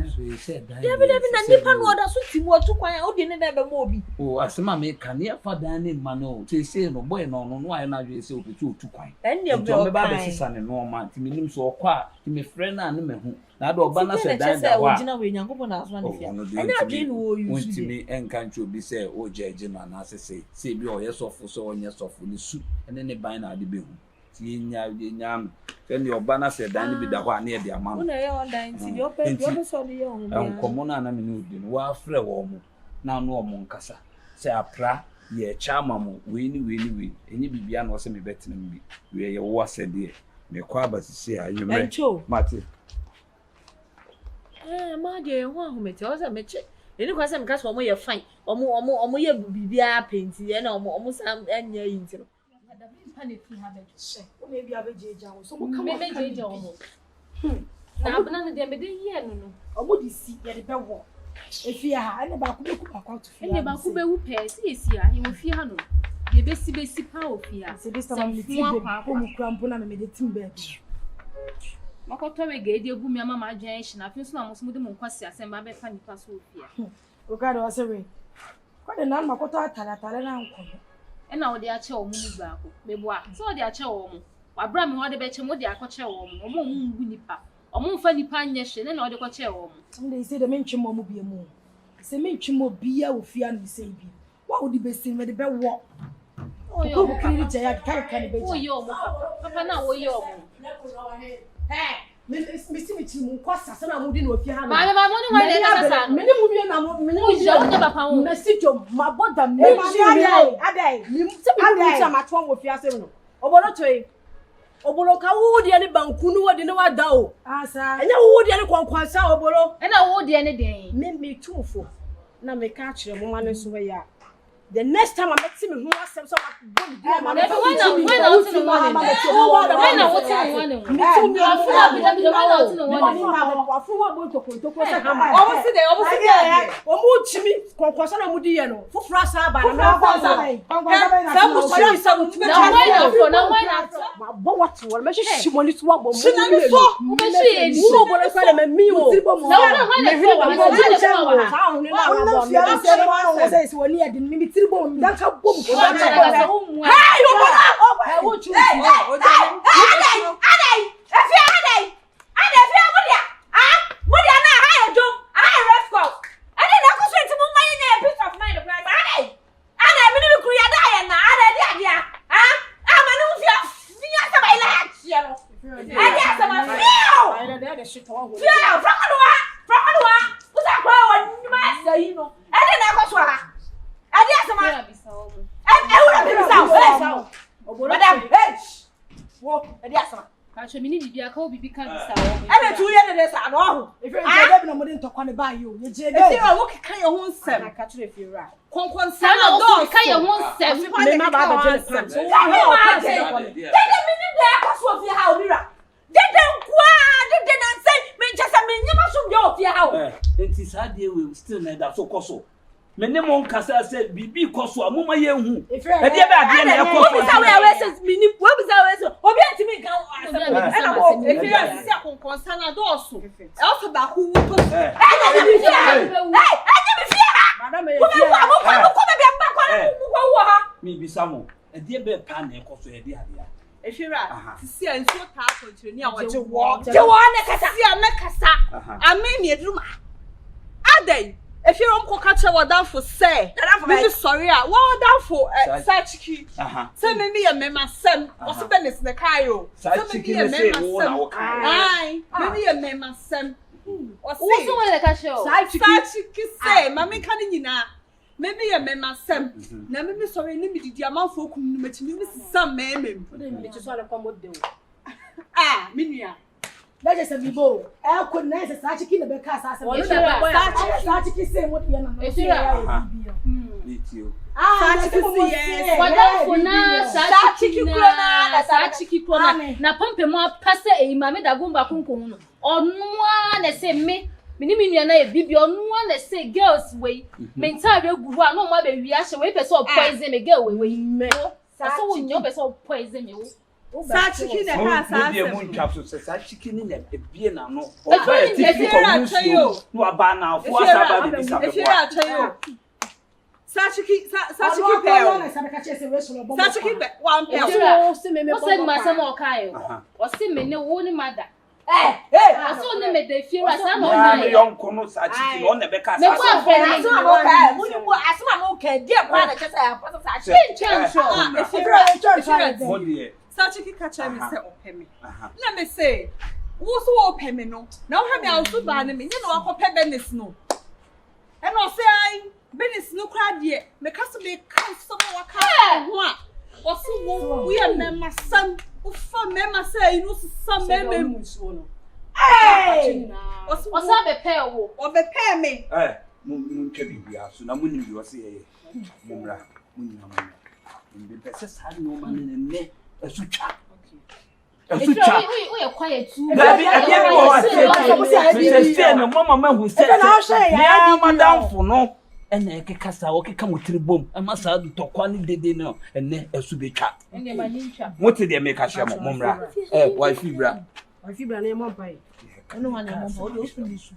David na nipa no oda so ti mo tu kwan o de ne da be mo obi o asema me kan ya fa dan ne ma no se no boy no ayi na dwe se opetu otu kwan enye be ba be sisa ne no ma ti minim so okwa ti me frɛ na ne me hu na do oba na se dan da wa ogina we nyankopɔ na aso na fia enye adwe no o use ti me enka ncho bi se o jeje no na se bi o yesofo so onye sofo ne su ene ne ban na ade be hu ti nya send your banner said dan bi da ho ane de ama no na ye on dan ti yo pe so de ye on bia nkomo na me no di no wa frɛ wo mo na no o mo nkasa se apra ye chama mo we ni enyi bibia na o se me betena mbi we ye wo asede me kwa basisi ayumre mate ma de ho ahomete o se me che eni kwa se me kasa o mo ye fine o mo ye bibia painti ye na o mo sam anya yi ntiro Pani fi ha bejo. O me bi abejeja wo. So mo ka me bejeja wo. Na abena de me de ye no. O mo di si ye de be wo. E fi ha, ene ba ku be ku ba kwa to fi. Ene ba ku be wu pe si esi ha, he wo fi ha no. Ye be si pa o fi ha. Se be sta ma mi ti be ko mu krampo na me de tim be bi. Makoto we ge de gu mi ama ma adwan hye na fi so na mo so mo de mo nkwasi asem ba be fa nipa so o fi ha. O ka do se we. Kwa de na makoto atale na nko. Na wo de ache wo mu ba ko meboa so wo de ache wo mu wabra me wo de be che mo de akoche wo mu mo mu ngu nipa o mu mfa nipa anye hye na wo de koche wo mu nde ise de mentwe mo mu bia mu se mentwe mo bia wo fia no se bi wa wo de be sin me de be wo o yo mo kiri je ya ka ne be o yo mo papa na wo yo mo me si mi chi mu kwasa se na mu di no fia ha no ma mo ni wa de na sa me ni mu bi na mo me ni mo yo de papa wo me si jom ma boda me adai mi se mi cha ma twon wo fia se no obolo toy obolo ka wo de ne banku no wo de ne wa da o asa enya wo de ne kwankwansa obolo na wo de ne den me tumfo na me ka kire mo ma ne so ya The next time I met him, who was some sort of when I was in the morning. Me ne mon kasa se bibi koso amoma ye hu e de ba de na ekoso bisa we say mini we bisa we say obi antimi kan asem e na ko e fi se konkonsa na do so e o so ba ku to e na mi fi ha madam e fi ha ko be be mba ko wo ha mi bisa mo e de be pa na ekoso e de ade e fi ra si anso ta ko tire ni a wo je na kasa si a me kasa amen ye drum adai if you don't catch what down for say, I'm sorry. What down for Sachiki? Send me a mema sem. What's the business in the Cairo? Send me a mema sem. Aye, maybe a mema sem. What's the cashier? Sachiki say, Mammy Canina. Maybe a mema sem. Now, maybe sorry, limited the amount for community. Some men, which is all a common deal. Ah, Minia. Let us be bold. I could not say such a kid in the cast as a such a kid say what you know. Meet you. Na pompe mo pase e mame da gumba kunkunno onu na se me miniminu na e bibi onu na se girls we mental egu ho a no mo be wi ahye we pese o poison me girl we me so wo nyo pese o poison me wo Sachiki na ka sa se mo ntwa so se sachiki ni na ebie na no o ba e ti ko no aba na fo asaba de bisa be ko Sachiki pay. Sachiki pay. One pay. O se me ma se mo kai o se me ne wo ni mother aso ne me de fira sa mo na me yonko no Sachiki no na be ka sa aso mo kai mu ni mo aso mo kai die pa na kesa ya pa Sachiki mo die Sachiki ka cha me se opemi na me say wo so opemi no na wo ha me aso ba ne me nye no akopɛ benis no e no say ai benis no kra de me ka so me kan so mo waka ho a wo so wo we am na sam wo fa me ma say no sam me me no eh wo so be pay wo o be pay me mo ntwa bibia so na mo ni bi wo se ye mo mra mo ni na mo ni be se sa no ma ne esutwa esutwa we are quiet too Dabi abi wo se no mama ma hu se ya madam fo no ene ekekasa wo keka motiri bom amasa tokwa ni dede no ene esu betwa ene ma nintwa mote de make ahia mo mra wife bra na e mo pai eno wa na mo ba o de osu ni su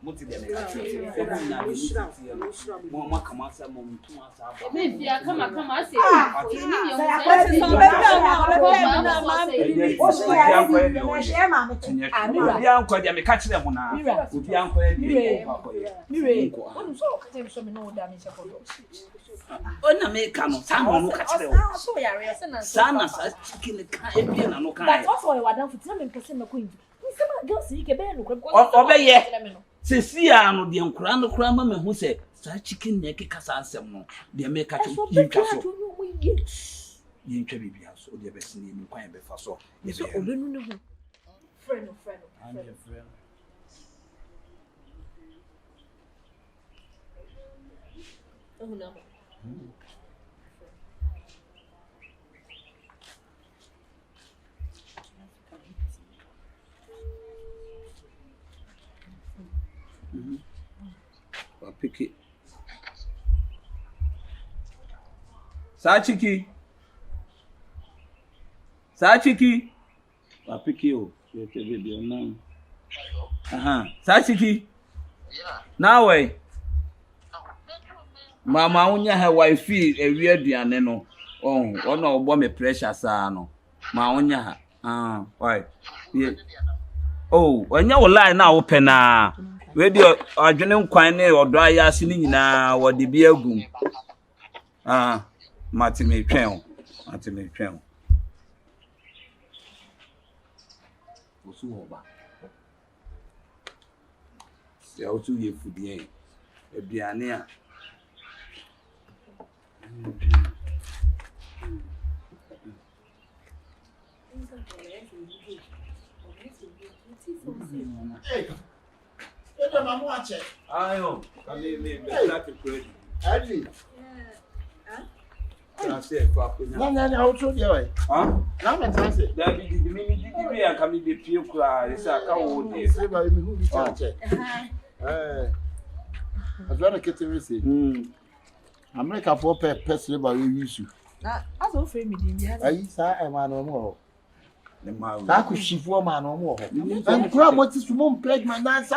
mote de make ahia mo ma kama sa mo mtu asa ba me bia kama ase ni yo obi anko de me ka kire mo na obi anko de ona me ka no sa no ka kire wo sa na sa chicken ka ebie na no ka but also we wadan futina me pese me koyi nsema girls yi ke be no ko obeye se sia no de nkura no kura ma me hu se sa chicken na ke kasa ansem no de me ka yintwa so yintwa bibia so de be sini ni kwan be fa so so obenu ne ho friend Pick it. Sachiki. I pick you. You baby on now. Sachiki. Yeah. Now way. Mama unya her wife a weird no. Oh, no obo me pressure sa no. Ma unya ha. Why? Yeah. Oh, when you lie now open na. Radio adwene nkwan ne odo ayase ni nyina wode bi agum. Mati me twɛn. Osu oba. Se osu ye fudie. Aduane a. Ayo, kami me black credit. Adi. No, how to do it? Huh? Now, I'm saying, that be the mini and come be pure cry. It's a cow. I've got a kitchen. America for pest labor we use you. As of me, I saw a man or more. That could SHIFO man or more. And Graham, what is the moon pledge my answer?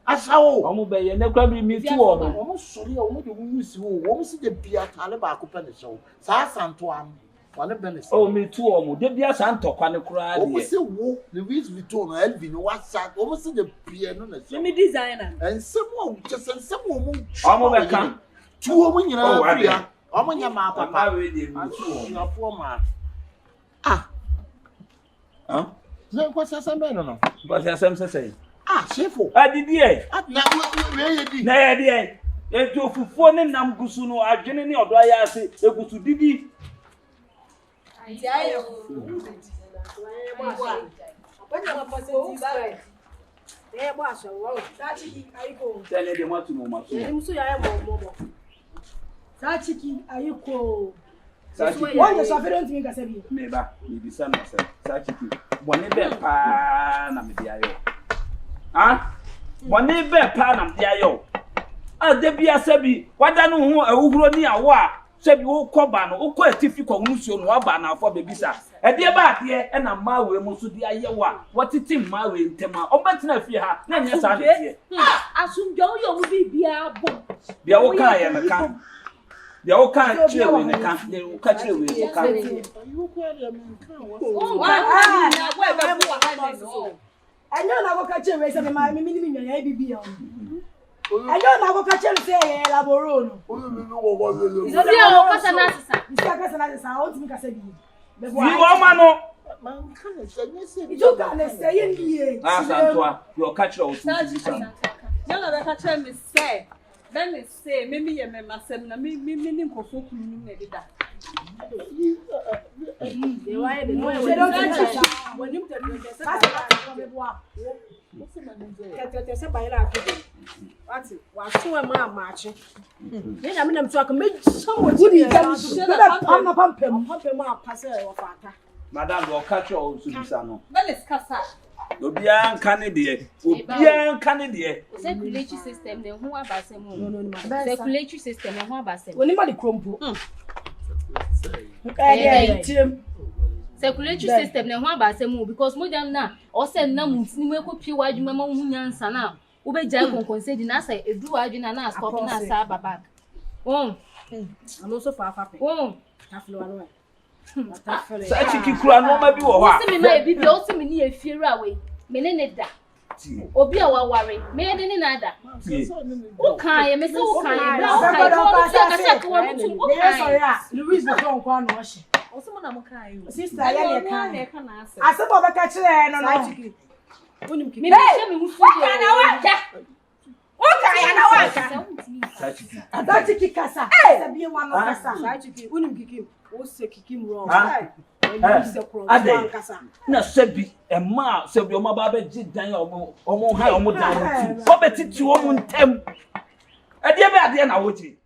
Asawo omo be ye na kwa bi mi tu omo sori omo de wu si wo omo si de bia tale ba ko pe ne so sa santo am wale be ne so o mi tu omo de bia santo kwa ne kura de omo si wo the Louis Vuitton no LV no WhatsApp omo si de bia no na so me designer and some just some omo be kan tu omo nyina bia omo nya ma papa we de mi tu omo fo ma na ko sa sambe no but asem say SHIFO. Adidi e. Na we ye di. Na ye di e. Eto fufuo ne nam gusu no adwene ne odo aya ase egusu didi. Ayo. Tene de matu no matu. Sachiki ayiko. Why so afero ntimi ka sabi? Me ba, ni bisa na se. Sachiki. Bone be pa na me dia yo. Bone be pa na me dia yo. De bia sabi, wada no ho awuhuro ni awo a sabi wo koba no wo ko atifi ko nusuo no aba na afọ bebisa. De ba ade e na mawe mu so dia ye wa. Watiti mawe ntema. Obetena fie ha na nya sa de. Asumjo yo mu bibia bo. Bia wo ka ya meka. Bia wo ka chirewe ne ka. Ne wo ka chirewe ne ka. You ko ya menka wo. Na wo e be bu wa ha no. Anya na go ka chirewe se me ma mi ni nwa ya bibia. Anya na go ka chirewe se laboro no. Bia wo kasa na sisa. Bia kasa na sisa o timi kasa bi. Ni wo ma no. Man kan se nye se. Ijo ka le se ye nie. Santoa, yo ka chirewe o tu. na be ka tell me say then they say me ye me masem na me ni nkofo kunu ni na dida they why they know when you tell me say tete se ba ira akede ati wa so e ma maachi me na me na mtu aka me somo di ya so na pampem apase wa fata madam do catch your own subisa no let's kasa obia nka ne de circulatory system ne ho abasem no circulatory system ne ho abasem woni ma de krompo circulatory system ne ho abasem because mo jam na o se na mutini mo ekopie wadwuma ma hu nyansa na wo be jai konkonse di na say edu wadwuna na stop na sa babak ano so fa pe taflo anu sa chiki kura no ma bi wo ha se me na ebi bi o se me ni efiere awe me ne da obi a waware me ne na da o kan ye me se o kan ye bra o kan ko se ka se ko wa mutu o kan sorry ah Louis Vuitton ko anu o she o se mo na mo kan yo sister ya le kan na ase asebo be ka kire no no chiki onim ki me se me musu na wa ja o kan ya na wa ja sa chiki kasa se bi wa no kasa sa chiki onim kiki o se kiki mu na sebi ema sebi o ma ba be jidan omo ha omo dan ti o be titi o mu ntem ade be ade na wo ji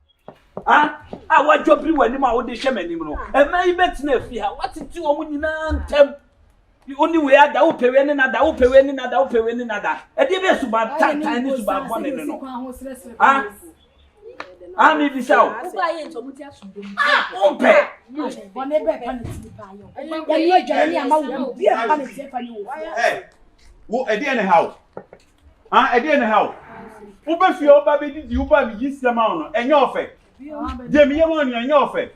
What job you when ma wo de hwe manim no. E ma yi betina fi ha. What ti o mu nyina ntem. The only way I da wo pewe ni na da wo pewe ni na da wo pewe ni na da. E de be suba tan ni suba bone ni no. Me bi sa o. Uba ye nto muti asundom. Umpe. Bone be pa ni ti pa yo. Ya ni adware ni ama wo bi e pa ni ti pa ni wo. Wo e dey anyhow. E dey anyhow. Wo be fi o ba be di wo ba mi yisama no. Enye ofe. Je mi ye mo ni enye ofe.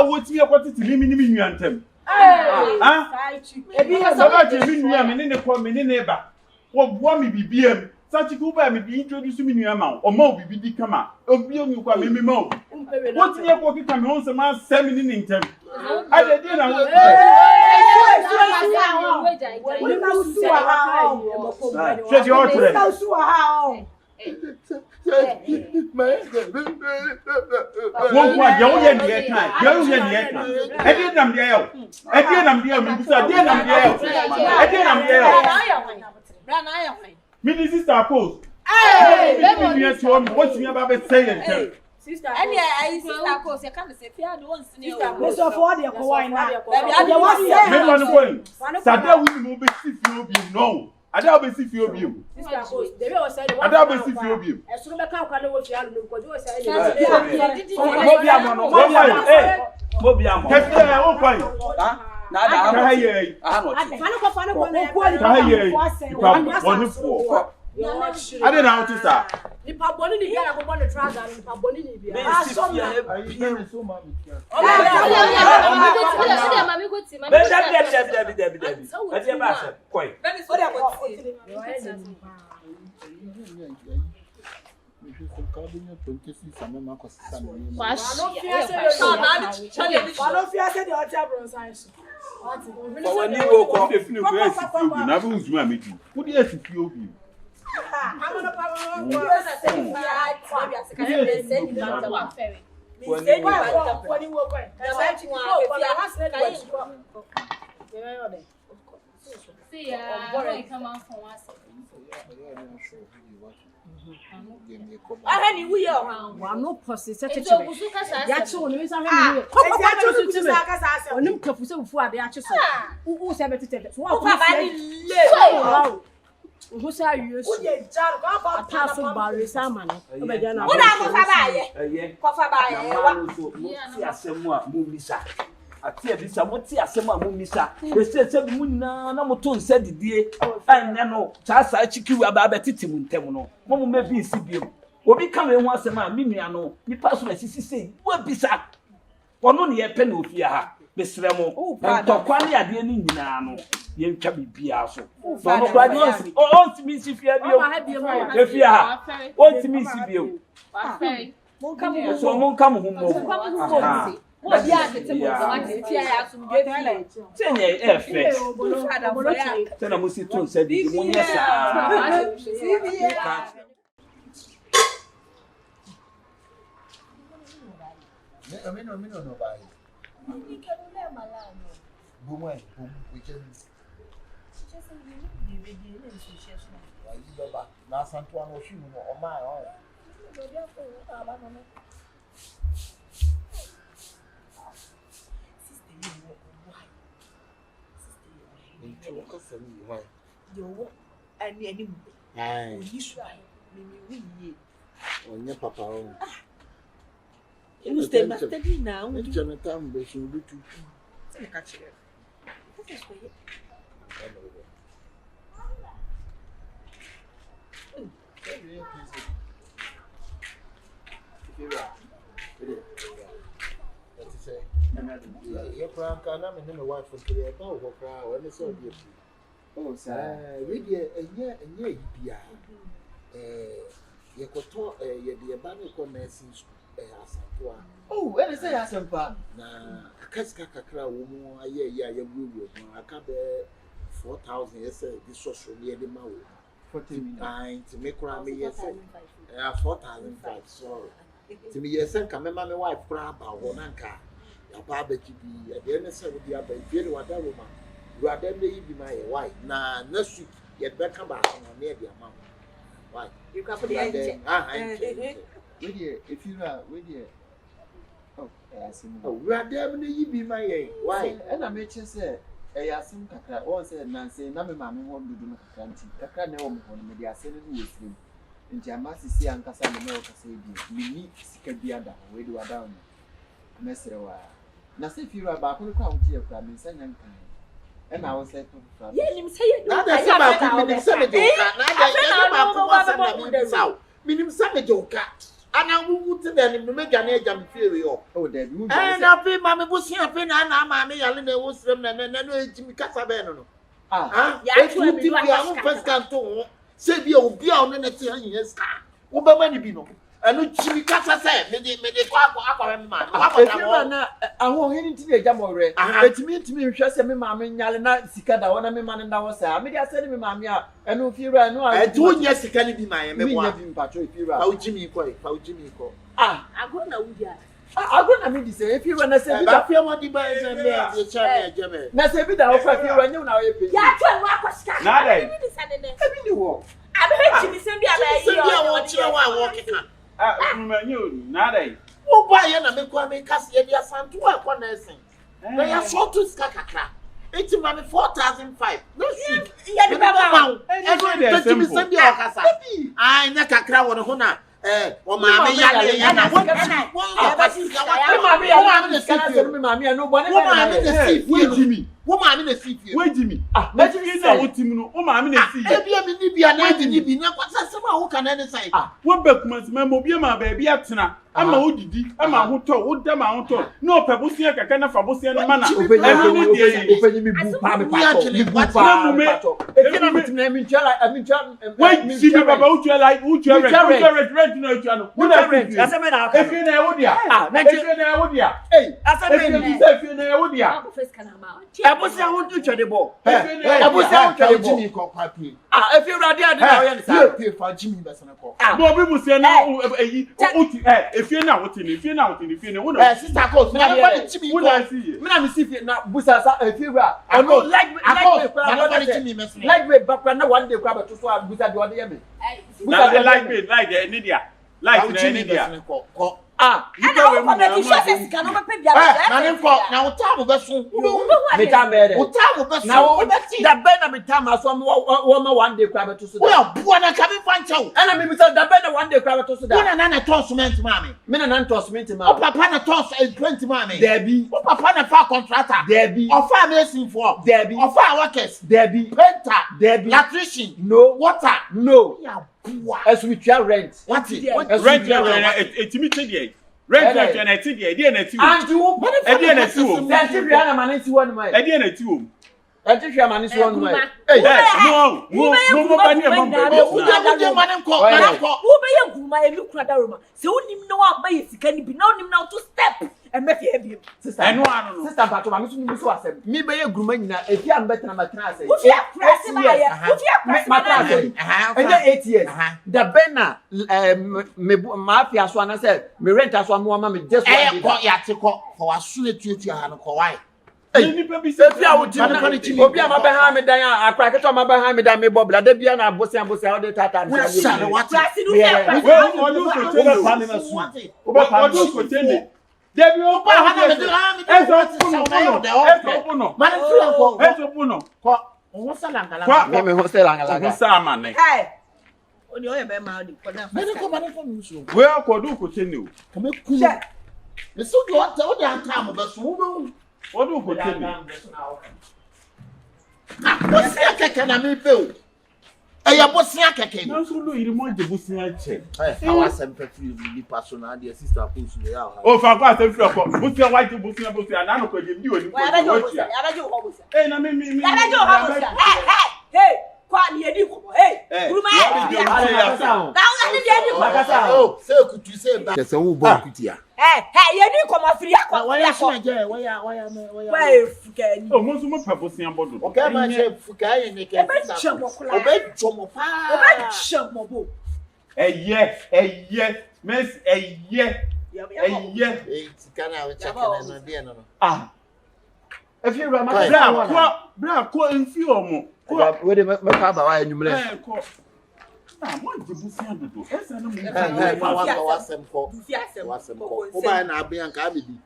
Wo ti ye kwoti ti mi ni mi nua ntem. Ebi ya baba je mi nua me ne ko me ne ba. Wo boa mi bibiem. Sachi ku ba me bi introduce mi nua ma o ma obibi di kama. Obi o mi kwa me ma o. Wo ti ye ko kika me on se ma se mi ni ntem. A de dey na wo. Wọ́n kọ́ àjẹ́ wọ́n yẹ ní ẹ̀ka yẹ́ wọ́n yẹ ní ẹ̀ka ẹ̀dí ẹ̀nàm díẹ̀ yẹ́ o ẹ̀dí ẹ̀nàm díẹ̀ o mi bí sọ ẹ̀dí ẹ̀nàm díẹ̀ yẹ́ o ẹ̀dí ẹ̀nàm díẹ̀ yẹ́ o mi ní sísá post mi ní ẹ̀tí wọ́n mi wọ́n ti ní ẹ̀ bá bẹ́ sẹ́yìn ẹ̀ ẹni ayi sister course kan se fi ade won sini o me so for the ko wine na ade wa se me wọ́n kọ́ sada wu ni mo bẹ́ sí fi obi no ada be si fi obi o sister course debi o say ada be si fi obi o esuru be kan kwa na wo fi alo no ko do say mo bi amo no mo bi amo kefi e o kwa yi na ada ka ye no fana ko na ka ye woni fo ade na o tisa ni pa boni ni bia na ko boni trouser ni pa boni ni bia so ma so ma mi kia mami go ti be Debbie e ba se koi o de ko ti ahani wuye wa no posse se chechebe ya che wonu isa ahani wuye ya che su chebe onim kafu se fu ade ya che so u se betete so wa baba ni le o sa yesu o ye jar ko ba ta so ba re sa ma no o be ja na o da ko fa ba ye wa ti asemu a mu misa ati ebisa mo ti asemu a mu misa ese bi mu nyina na mo to nsa didie enne no cha chikiwa ba betiti mu ntem no mo me bi si biem obi ka we ho asem a mi nua no nipa so na sisi sei wo bisa wono ne ye pe na ofia ha besre mo ntokwa ne ade ni nyina no ye ntwa bibia so wono kwa de on ti mi si fia bio efia ha on ti mi si bio mon kam ho mo o dia tete mo so ma ti ya asum je tele tenye e fe tena mo si tun se di mo nyesa no bai ni ke no le malano bumwe we can ni be di ni so she so wa yi baba na santo an o shi mu o ma o do dia ko aba no into ko sami yi wa yo ani mu ai yi su ai mi wi onye papa o you stay ma steady now we can tam be so lutu e ka chire que es foi your prank and I'm in the wife for the about what when it's all good. Oh, sir, we get a year, bia. You could talk the abandoned commerce as oh, where is it? As a na Cascacra woman, a year, you will. I can't bear 4,000 years. This was from near the mouth. 49 to make around me, yes, 4,005. Sorry. To me, yes, and come, my wife, crab, or one car. Your papa to be at the end of the other, if you are that woman, you are then be my wife. Now, next week, you'd better come back on near the amount. Why? You can put the if you are with you, Where them you be my why? And I make you say, Yasim Kaka, or say Nancy, Nammy Mammy won't do no country. Kaka no one with their sending with him. And Jamasi see and Cassandra America say, we need to be under, we do a down. Messer, now say if you are back on the crowd here, and send them kind. And I was saying, yeah, you say it. Now that's about the cemetery. Now, Minim Samejoka. And I would tell them to make an age of inferior. oh, that And I feel Mamma was here, and Mamma, Alina was them, and then Jimmy Casabeno. Ah, yeah, you think we are first canton. Say you be on the 10 years. Uber money bino. And Jimmy Casa said, maybe Aquaman. I won't hit into the jamore. It means to me, just a mamma, Yalina, Sicada, one of my man and I was saying, I said, Mamma, and if you are no, I told yes, it can be my name, Patrick, if you are Jimmy Coy, how Jimmy Coy. Ah, I'm going to mean to say, if you run a say, I feel what you buy and the child, Jimmy. Now, say, we don't offer you run you now. Yeah, I bet Jimmy I want you You nada. Oh, buy and make one make us your son to work on nursing. They are short to skakakra. It's mammy 4,005. No shit. I nakakra on a hona. Oh, mammy, Yana, what? Mammy, no one Jimmy. Woman in the sea. Wait, Jimmy. Let me know what you oh, mammy, be not who can any say. What back must memo be my baby at Tina? I'm a woody, I'm a hotel, wood them out. No, Pabusia, Cacana, Fabusia, and Mana. Wait, Jimmy, about your life, would you red no channel? What I read, as a man, if you know, if you know, I was out to the ball. I was out to Jimmy Cock. If you're ready, for Jimmy Besson. Bobby was saying, if you're not if you're not if you know, sister, course, when I see you, when I see you now, Busa, if you are, I know, like me, but one day, grab to swallow with that one. Like me, like the Nidia, like the Nidia. Ah, you know, now time best now that better time as woman one day crab to well, Buana coming find you. And I mean, the better one day crab to that. And a tossment, mammy. Men and tossment, mammy. Papa toss and 20 mammy. Debbie, Papa far contractor, Debbie, or fire nursing for Debbie, or fire workers, Debbie, painter, Debbie, electrician, no water, no. As we try rent. What is rent? It's immediate. Rent and I think a DNA two. And you, a DNA two. That's if you are a man, it's one way. A DNA two. I think your man is one way. No, and make you sister, I know, sister, but I'm going me by a GRUMA. If you are better than my class, 8 years. The Bena, Mafia Swan said, me rent as one woman, just what you have to call for a sweet duty and Kawai. If you are behind me, I crack it on my behind me, that may bob, that be an abbot and boss out the Tata. What Debbie, oh, Eya bosia keke no so lo irimo je bosia che our sempe free be personal the sister post le ya o fa kwa se free ko bosia white bosia na no ko je bi oni ko na me hey kwa ni edi ko hey GRUMA oh say kutu say ba se wo bo kutia hey yedi ko ma free akwa waya shinaje waya fukani o mo so mo pa bosia bodo okay ma che fukani ne ke obejomo pa obejomo bo miss tikana we check na dia no ah if you remember bra ko enfi omo we dey make aba wa enyumle Ah, mo di busia dodo. Esa no mo. Wasem ko. Oba na abe anka abedi.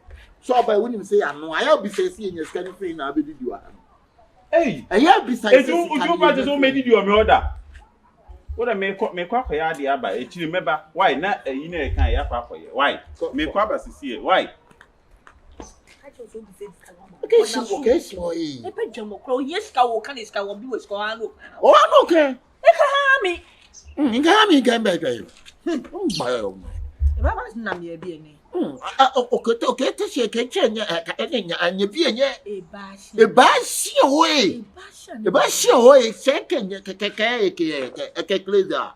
So oba woni say ano, aya bi say see nyesika ni free na abedi di wa. Hey, aya bi say say. Uju ba so me di o me order. What me kwa ya de aba e chiri meba. Why na yi na e kan ya kwa koye. Why? Me kwa ba sisi why? Okay, so e pe jamo kro yes ka wo kan is ka wo bi wo ska ano. Oh, no okay. E ka ha mi. Ngami gambe kai. Mbayo. E ba ba na me e bi ni. Okay, to she ke chenya enya anya bi enye. E ba shi. E ba shi we. E ba shi we se kenye ke clear.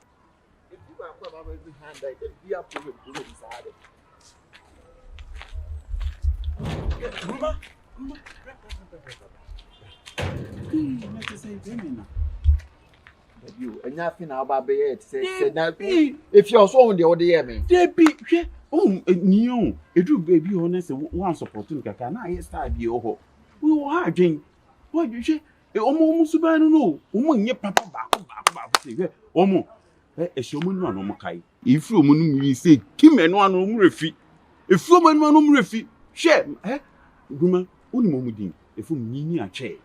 Gruma. You enya fi na ba be yet say na if you so on the other year me. Dey be hwe ni o edu baby ho na say one support no kaka na aye star bi o ho. We wo ha adwen. Wo hwe omo suban no omo nye papa ba say hwe omo ehye omo nu anu omo kai. Ifri omo nu mi say kimenu anu omo refi. Ifri omo nu anu omo refi. Hwe Gruma oni mo mudin efu nini ache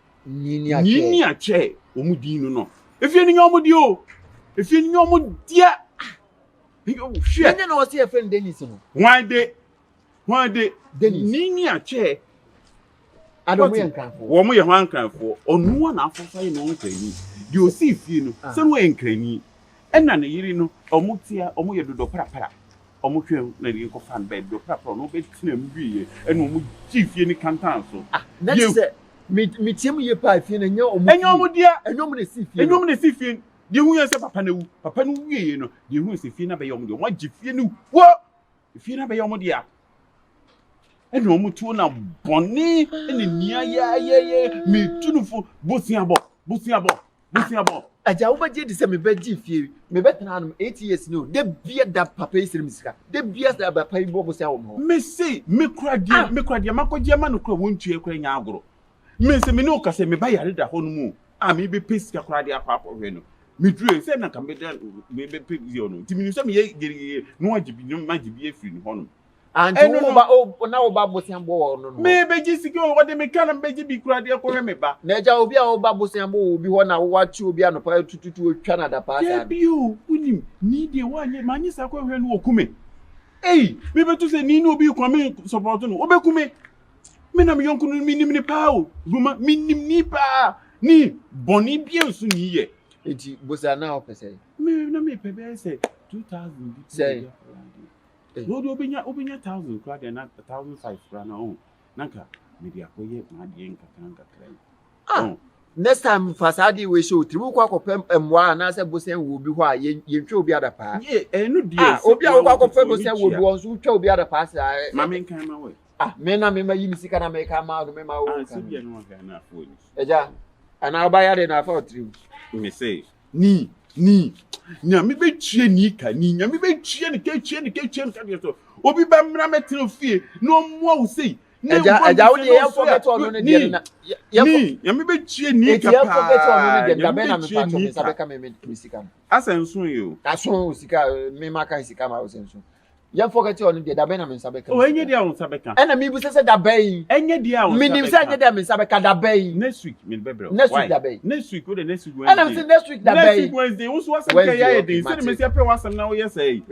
omo din no efi ni nyomo di o efi ni nyomo dia hwe Enya na wo say friend Dennis no one day nini ache Adamu yankanfo wo mo ye ho ankanfo onu na afafa ye no nkrani di o si fie no se no enkrani ena ne yiri no omo tia omo ye dodo para omo twem na de ko fan bed do para no be tina mbiye ena omo gifie ni kantan so na se mi tiem ye pa fie na nya omo enyo dia enyom na si fie de hu ye se papa na wu wie no de hu se fie na be ye omo de omo gifie ni wo fie na be ye omo dia ena omo tu na boni ena nia ye mi tunufo bosiabo aja wo baje de se me baji fie me betena no 8 years no de bia da papa isiri misika de bia da papa ibo bo se awo mo me say me kradia makoje ma no kra wontue kra nya agoro me say me no ka se me ba yare da ho no mu a me be pesika kradia akwa hwe no me dure se na ka me da me be pezi no ti me so me ye no ajibi no majibi afiri no ho no and na oba bosian bo no me beji siki o wode me kana beji bi kradia ko hwe me ba na ja obi a oba bosian bo obi ho na wo wachi obi a no pa tututu otwa na da pa sa bi o unim ni de wanye manyi sa ko hwe no okume me betu se ni no obi kwa me support no obekume me na me yonku no minim ni pa o Gruma minim ni pa ni boni bi ensu ni ye enti bosian na o pese me na me pebe se 2000 say no do obinya 1000 kwa de na 1500 kwa na o nanka me dia ko ye ma de nkaka krai next time fasadi we show tribu kwa kopem emwa na se bosian wo bi ho a ye twa obi ada pa enu die obi a kwa kopem bosian wo bi won so twa obi ada pa sa ma me nkan ma we me na me ma yi misika na me ka ma do me ma wo kan bia no ga na afoni eja ana oba ya de na fa tribu me say ni nyame be tue ni ka ni nyame be tue ni ke tue ka de so obi ba mra metro fie no mo wo sei eja wo de ya forget ono ne de na ni nyame be tue ni ka pa ya forget ono ne de da be na me pa to me sabe ka me misika asenso yo aso sika me maka sika ma asenso ya forget ono de da be na me sabe ka o enye dia on sabe ka ena mi bu se da be enye dia on sabe ka mi se da me sabe ka da be next week me bebro next week da be next week Wednesday ena mi se next week da be next week Wednesday wo so wasem ka ya de se me se pe wasem na wo yesai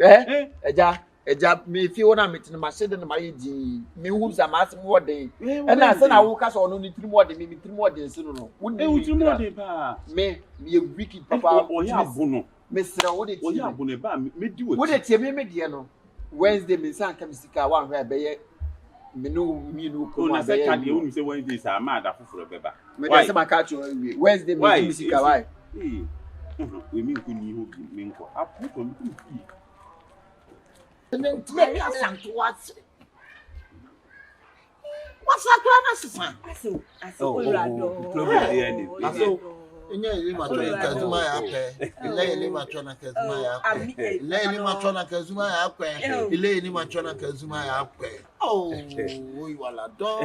eja me fi wona metin ma shede na ma yedi me hu za ma asem wo de ena se na wo ka so ono ni tiri mo de me tiri mo de nsi no wo tiri mo de ba me ye wiki papa o ya bono me sra wo de o ya bono ba me di wo de tie me de no Wednesday me san ka misika wa hwe be ye me no mi no ko ma be ye ka de wo se Wednesday sa ma da foforo be ba me de se ma ka cho Wednesday me misika why we mi ko ni ho mi nko apu ko mi fi what's that plan as problem there ni Inye ilima chona kazuma ya pe. Ile ilima chona kazuma ya pe. Ile ilima chona kazuma ya pe. Ile ilima chona kazuma ya pe. Oh, we wala do.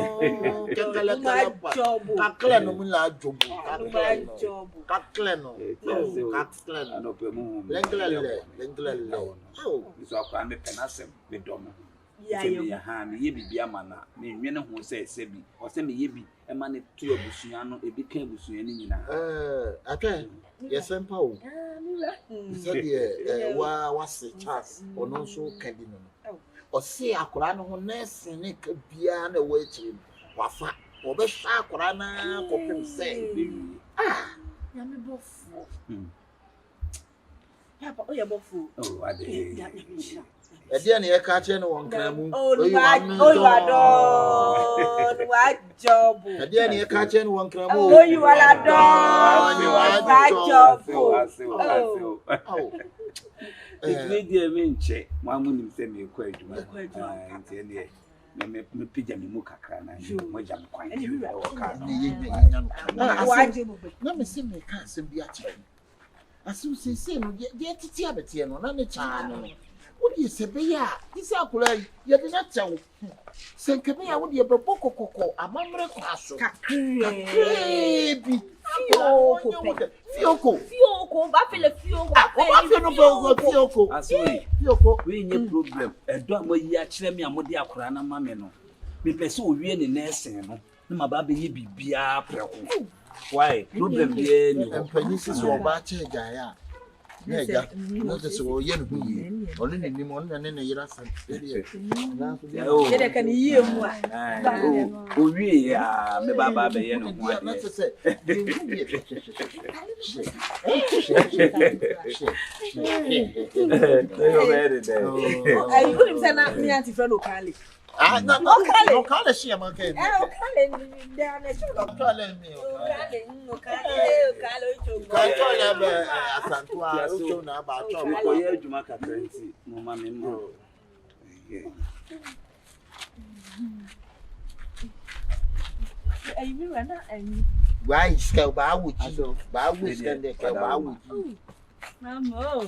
Kekele kala pa. Kakle no mula jobu. Kakle no. Kakle no. Lenglele. Oh, so akwa me penasem me domo. Ya ha me ye bibia mana me nwene ho se bi o se me ye bi e ma ne to abusua no e bi kan abusua ni nyina aka yesempa o se de wa se chance ono so kadi no o se akora no ho nurse ne ka bia na wa echi wafa o be sha akora na kopem se ya me bofu ya pa o ya bofu ade Edi ani e ka che no won kran mu oyi wa job Edi ani e ka che no won kran mu oyi wa la do job me dia me nche mo amunim se me kwa adwuma nti ene me pija me mu kakra na mo jam kwan e wo ka na me se me ka se bi a che asu se no de titi abete no na ne cha no Odi sebeya isi akura ye de na chewo senkebe ya wodi ebebo kokoko amamre kwaso kakrebi fioko ba fele fioko ba fele no bo fioko asoi fioko we nye problem edo amoyi a kire me amode akura na mame no me pese owie ne nursing no na maba be ye bibia preko why problem ye ni empanisi so oba che gaya Nega, no just so yen who only ni on and yira san. Ye de kan yi mu a. O wi ya me baba be ye no ho ade. Na say. Ai ku nim say na mi anti friend okale. No kale she am okay. Okale de na chu okale mi. Okale Kale be asantua ocho na ba cho ko ye adwuma kakra nti mo ma me mo. Ai mi na ani. Why scale ba wuchi ba wuchi ke ba wuchi. Mamo.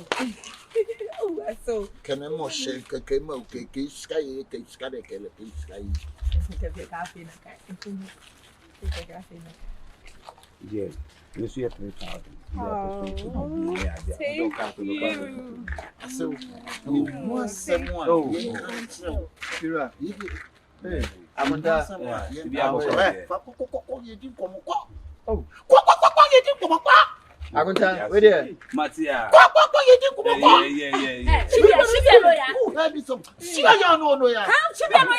So Can mo share ke mo ke sky de ke sky. Yeah. You see 3,000. So, more someone. Kira. Hey, Amanda. Agunta, where there? Matia. Yeah. Shibia loya. Who had some? Shibia no ya. Shibia no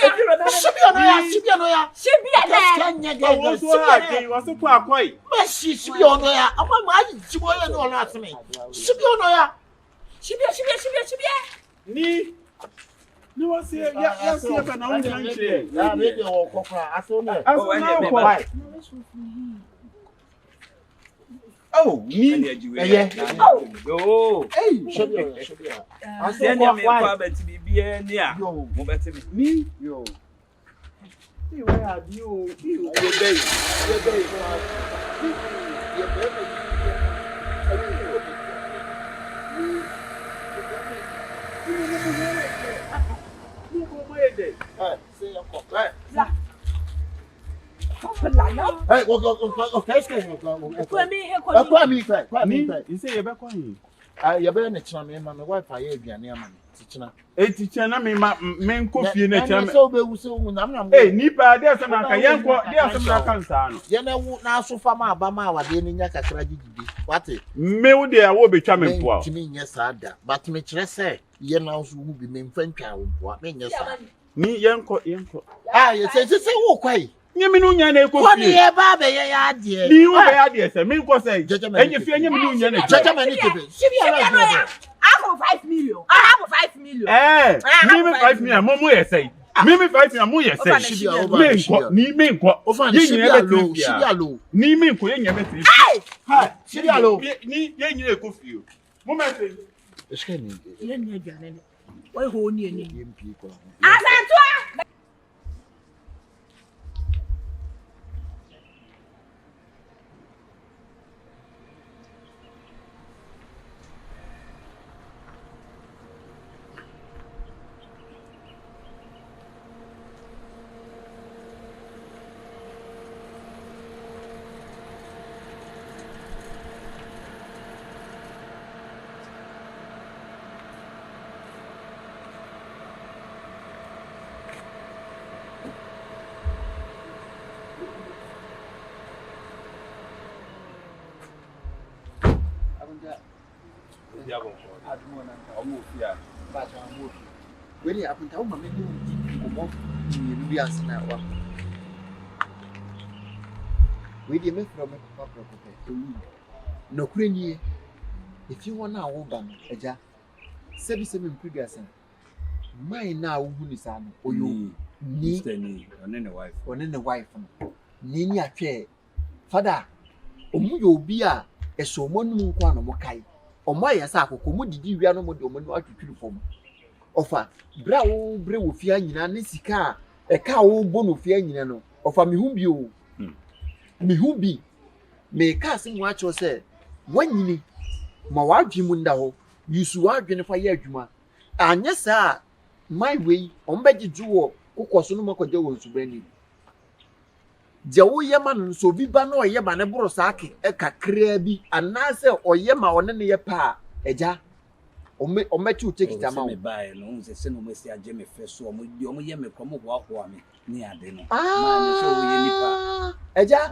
ya. Was so poor quite. Shibia no ya. Among my Chiboya no last me. Shibia no ya. Shibia. Ni. You was here, yes, yes, and I country. Yeah, maybe or copra. I saw me. Oh, me. Yeah. Oh. Hey, Shibia. I said, I'm going to be near. Yo, me. Yo. Where are you? You Hey, you say you're back on. You're better than my wife. I have your teacher. Teacher, I mean, men coffee in a channel. So, hey, Nipa, there's some young, there's some cancer. You know, now so far, my Bama, what they need to what it may there will be charming to me, yes, but me say, you know, who be main friend, what mean, yes, me, young, you say, oh, quite. You mean, you know, Baba, yeah, dear. You are dear, me go say, and you feel you judgment. I have 5 million. I have 5 million. Eh, me 5 million, Momo say. Me 5 million, Momo say. Ni me go. Shibia low. Ni me ko yen yebe say. Hi, Shibia low. Ni yen ye ko fi o. Moment say. Eskeni. Yen ye aduane. Why ho ni ani? MP ko. Asantua. When you happen to home, maybe you be asking now. We did make from a papa. No, Queenie, if you want now, Oban, Eja, 77 previous. Mine now, who is an or you need a wife, or then a wife. Nini a chair. Father, Omuyo Bia, a so one one of Mokai, or my asako, who did you no more domain to kill for me? Offer, brow, brew, Fianina, Nissika, a cow, bono Fianino, of a mihubio. Mihubi, may casting watch or say, when you need Mawaji Mundao, you saw Jennifer Yajuma, and yes, sir, my way, on Betty Jewel, who was no more condolen to Benny. Jawo Yaman so Vibano Yaman Borosaki, Eka Krebi, and Nasa or Yama on any pa, Eja. Or met you take it amount by no the same Messia Jimmy first so with the only Yammy come walk me near dinner. Ah, Eja.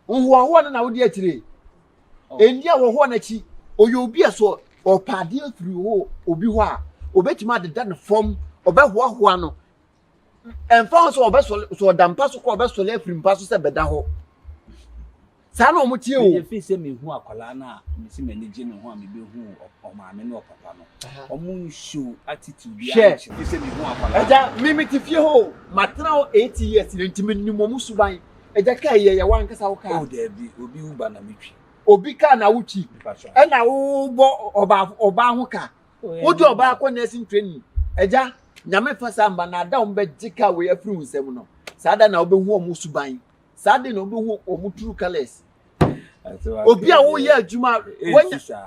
Who are one and out there today? And ya were one at ye, or you'll be a sort or paddle through Obiwa, or bet you might done from or bet one. And found so vessel so damn passo called vessel left from Passos Bedaho. Sano Mutio, if he send me who are Colana, Miss Managing and one be who or my men or Papano, or moon shoe attitude. Share, you send me who are Mimic if you hold, Matrao 80 years in intimate Musubai, a Jacaya, one Casauka, there be Ubanamichi, Obika Nauchi, and now Obahuka. What your back on nursing training? Eja. Nyame fasamba na da ombe jika we afru nsem sada na obehu omusuban sada na obehu omuturu colors obi a wo ye adwuma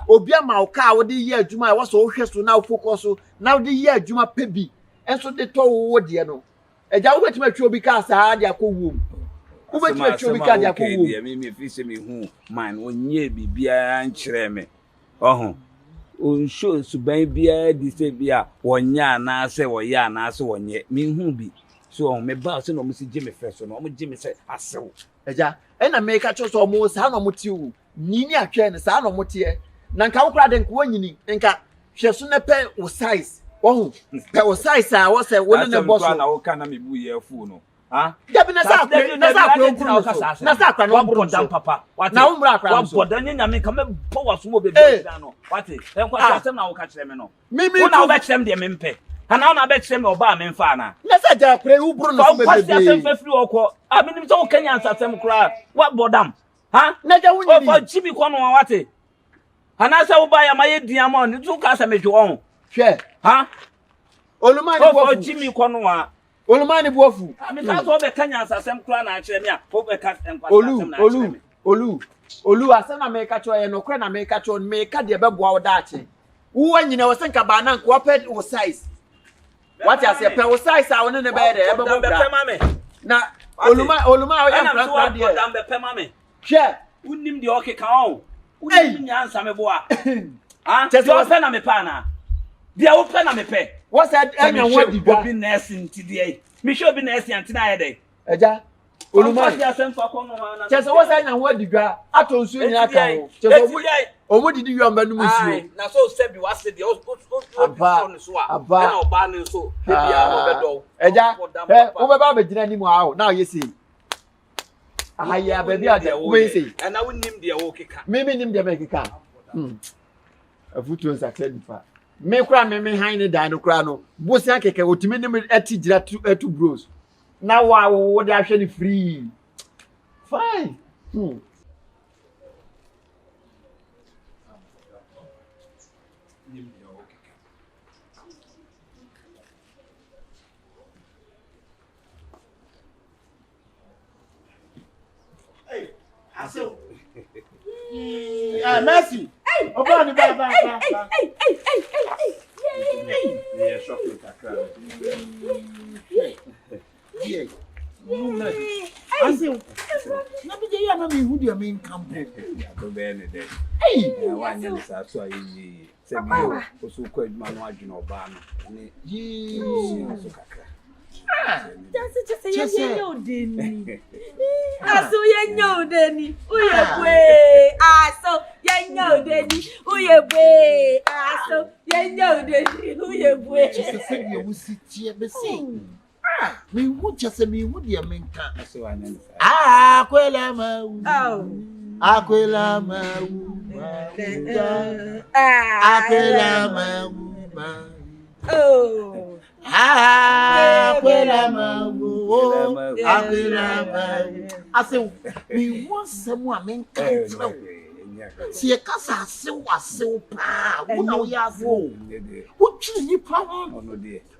obi ama o ka wo de ye adwuma wo so wo hwe so na focus na wo de ye adwuma pebi enso de to wo de no eja wo betima twa obi ka sa de akowum wo betima twa obi ka de akowum me fi se me hu man onye bibia nkyere me ohun on show suban bia di se bia wonya na se woya na se wonye me hu bi so me ba se no mo si jime fresh no mo jime se asew eja na me ka cho so mo sa no mo ti wu nini atwe ne sa no mo tie na nka wo kra de nko nyini nka hwe so ne pe wo size wo pe wo size a wo se wo ne boss na wo ka na me bu ye fu no ha ya bi na sa na sa kwa no bro dam papa na wo mra kwa so bodan nya me ka me po waso mo bebe no wate en kwa asem na wo ka kire me no wo na wo be kire me de me mpe ana wo na be kire me oba me mfa na na sa ja kure wo bro no so bebe kwa asem fe firi okọ a me nim so wo kanya asem kura wa bodam ha na ja wo ni o jibi ko no wate ana sa wo ba ya maye diamond ni tu ka sa me jo hwe ha oluma ni wo jibi ko no wa Olumani bofu. Amita so be kanya asasem kura na akire me a wo be ka enkwasasem na akire me. Olu asem na me ka cho ye no kura na me ka cho me ka de be boa wo da ache. Wo anyina wo senka ba na nko ped wo size. What you say pe wo size a woni ne be de e be bo bra. Na oluma o ya pra de. Na be pe ma me. Hwe, unnim de okeka o. Unnim nyansa me boa. Ah, je so pe na me pa na. De wo pe na me pe. What said anya what the Bobby nursing today? Me show be nursing anti na yede. Eja. Oluma ya sem fa ko no na. Chese what say anya what the gwa ato nsu ni aka o. Chese omo didi wi amba no musuo. Na so se bi wase de o so a. Na oba ne so. Bia mo bedo. Eja. Wo be ba be gina ni mu a o. Na ye sei. Ahaya ba bia de wo be sei. Na wonnim de wo keka. Me nim de be keka. Afutu success fa. Me kura me han ni dan no kura no bosia keke otimi ni ati gira tu bros na wa wo de ahwe ni free fine hey aso merci oba ni ba yeah, chocolate akra. Yeah. I say, na be dey na me hu dey me income. Ya do be ne dey. Hey, wa nya sa so ayi. Se bi o so ko aduma no adwena oba no. Ne yi so kakra. Just say you deni. Aso yenyo deni. Uye bwe. Aso yenyo deni. Uye bwe. Aso yenyo deni. Uye bwe. Just say you will sit here be say. Me would just say me would ya menka. Akwela ma. Akwela ma. Akwela ma. Oh. Akwela ma. I say we want someone menka. Si e kasa se pa wo ya fo wo twi nipa ho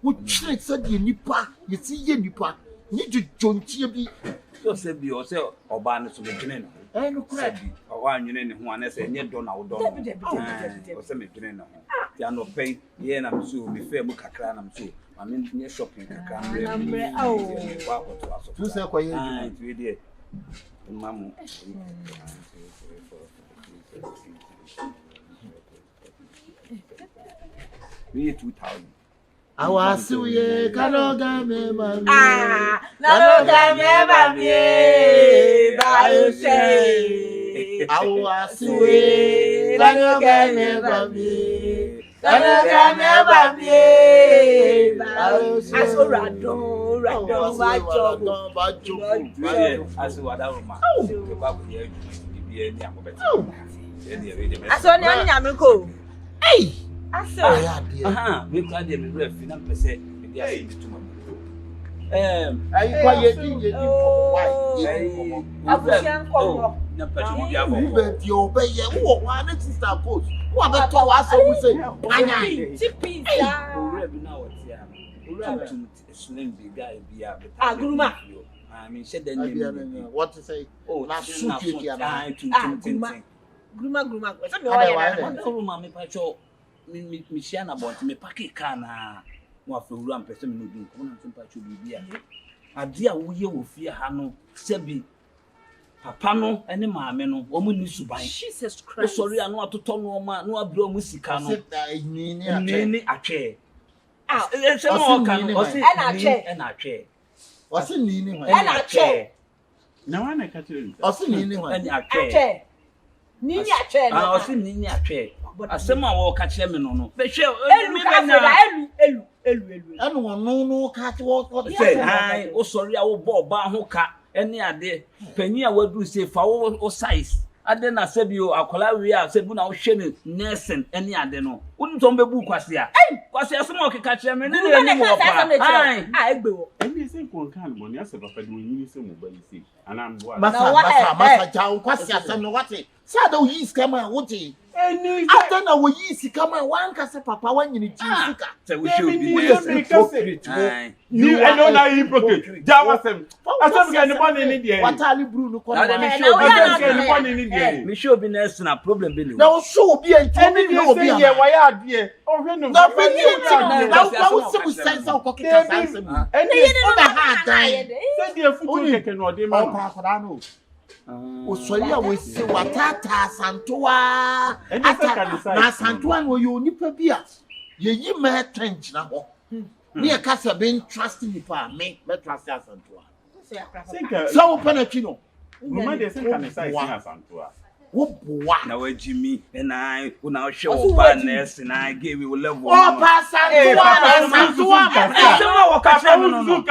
wo twi se de nipa ye ti ye nipa ni jontie bi so se bi o se oba ne so me dwene no no kra bi o wa nwene ne ho ana se nye do na wo do o se me dwene no ya no pay ye na mso me fe mu kakra na mso ma me nye shopping kakra na me wa ko to aso tu se ko ye tu de mamu 2000. Awasuye kanoga me mami. Kanoga me mami. Bayose. Awasuye kanoga me mami. Kanoga me mami. Bayose. Aso rado bajo. Aso wadaruma. Ke ba ko ye bi ni akobeti. Aso ni ani nyamiko. Hey. Aso. Me kwa de me ref na pese me dia se bituma. Ayi kwa ye di why? Abusian ko. Na pese mo dia bo. Be di obeye wo wa na sister coach. Wo be to wa so mu say anya. Chippy. Ore bi na woti ya. Ore to slim big guy bi ya. Gruma. I mean said the name. What to say? Oh, na shoot you here na. Gruma. So me Gruma me pacho me share na about me pack car na mo afewura mpese me no bi ko na mpacho bibia. Ade a wo ye wo fie ha no sebi papa no ene maame no wo mu ni suban. Jesus Christ. Sorry anu atoto no ma no abro mu sika no. Nini atwe. Se mo kan o se na atwe. O se nini ho. Na atwe. Na wa na ka tiri. O se nini ho. Eni atwe. Nini atwe. O se nini atwe. Asema wo ka kire me no. Be hwe elu ka elu. Anu no ka ti wo say ai o sorry a wo bo ba ho ka ene ade panyi a wadu se fa wo size ade na sebi o akola wi a sebu na wo hwe ne nursing ene ade no wonu to mbebu kwase a kwase asema o ka kire me ne ne mo pa ai egbe wo eni se ko kan mo ni ase papa de onyi se mo ba isi ana mbo masa jaw kwase asem no wate sa da yi skama wote eni ade na wo yi sikama wan ka se papa wanyini ji sika se we should be ni eno na hypocrite jawasem asem ga ni bone ni de watali bru no ko na ni bone ni de me show be na problem be ni na o show bi enti ni obi ye wa ya ade o hwe no na be ni na wo se bu sense o ko kika sense mu eni o ba ha dan se de futu keke no de ma pa kwa no o sori a we se watata santoa na santoa no yo nipa bi a ye yi ma trench na ho ni e ka se be trust ni pa me trust santoa so penalty no Gruma de se kan sai sin santoa wo boa na wa jimi na una hwe wo ba nurse na give we level o pa santoa asema wo ka se no no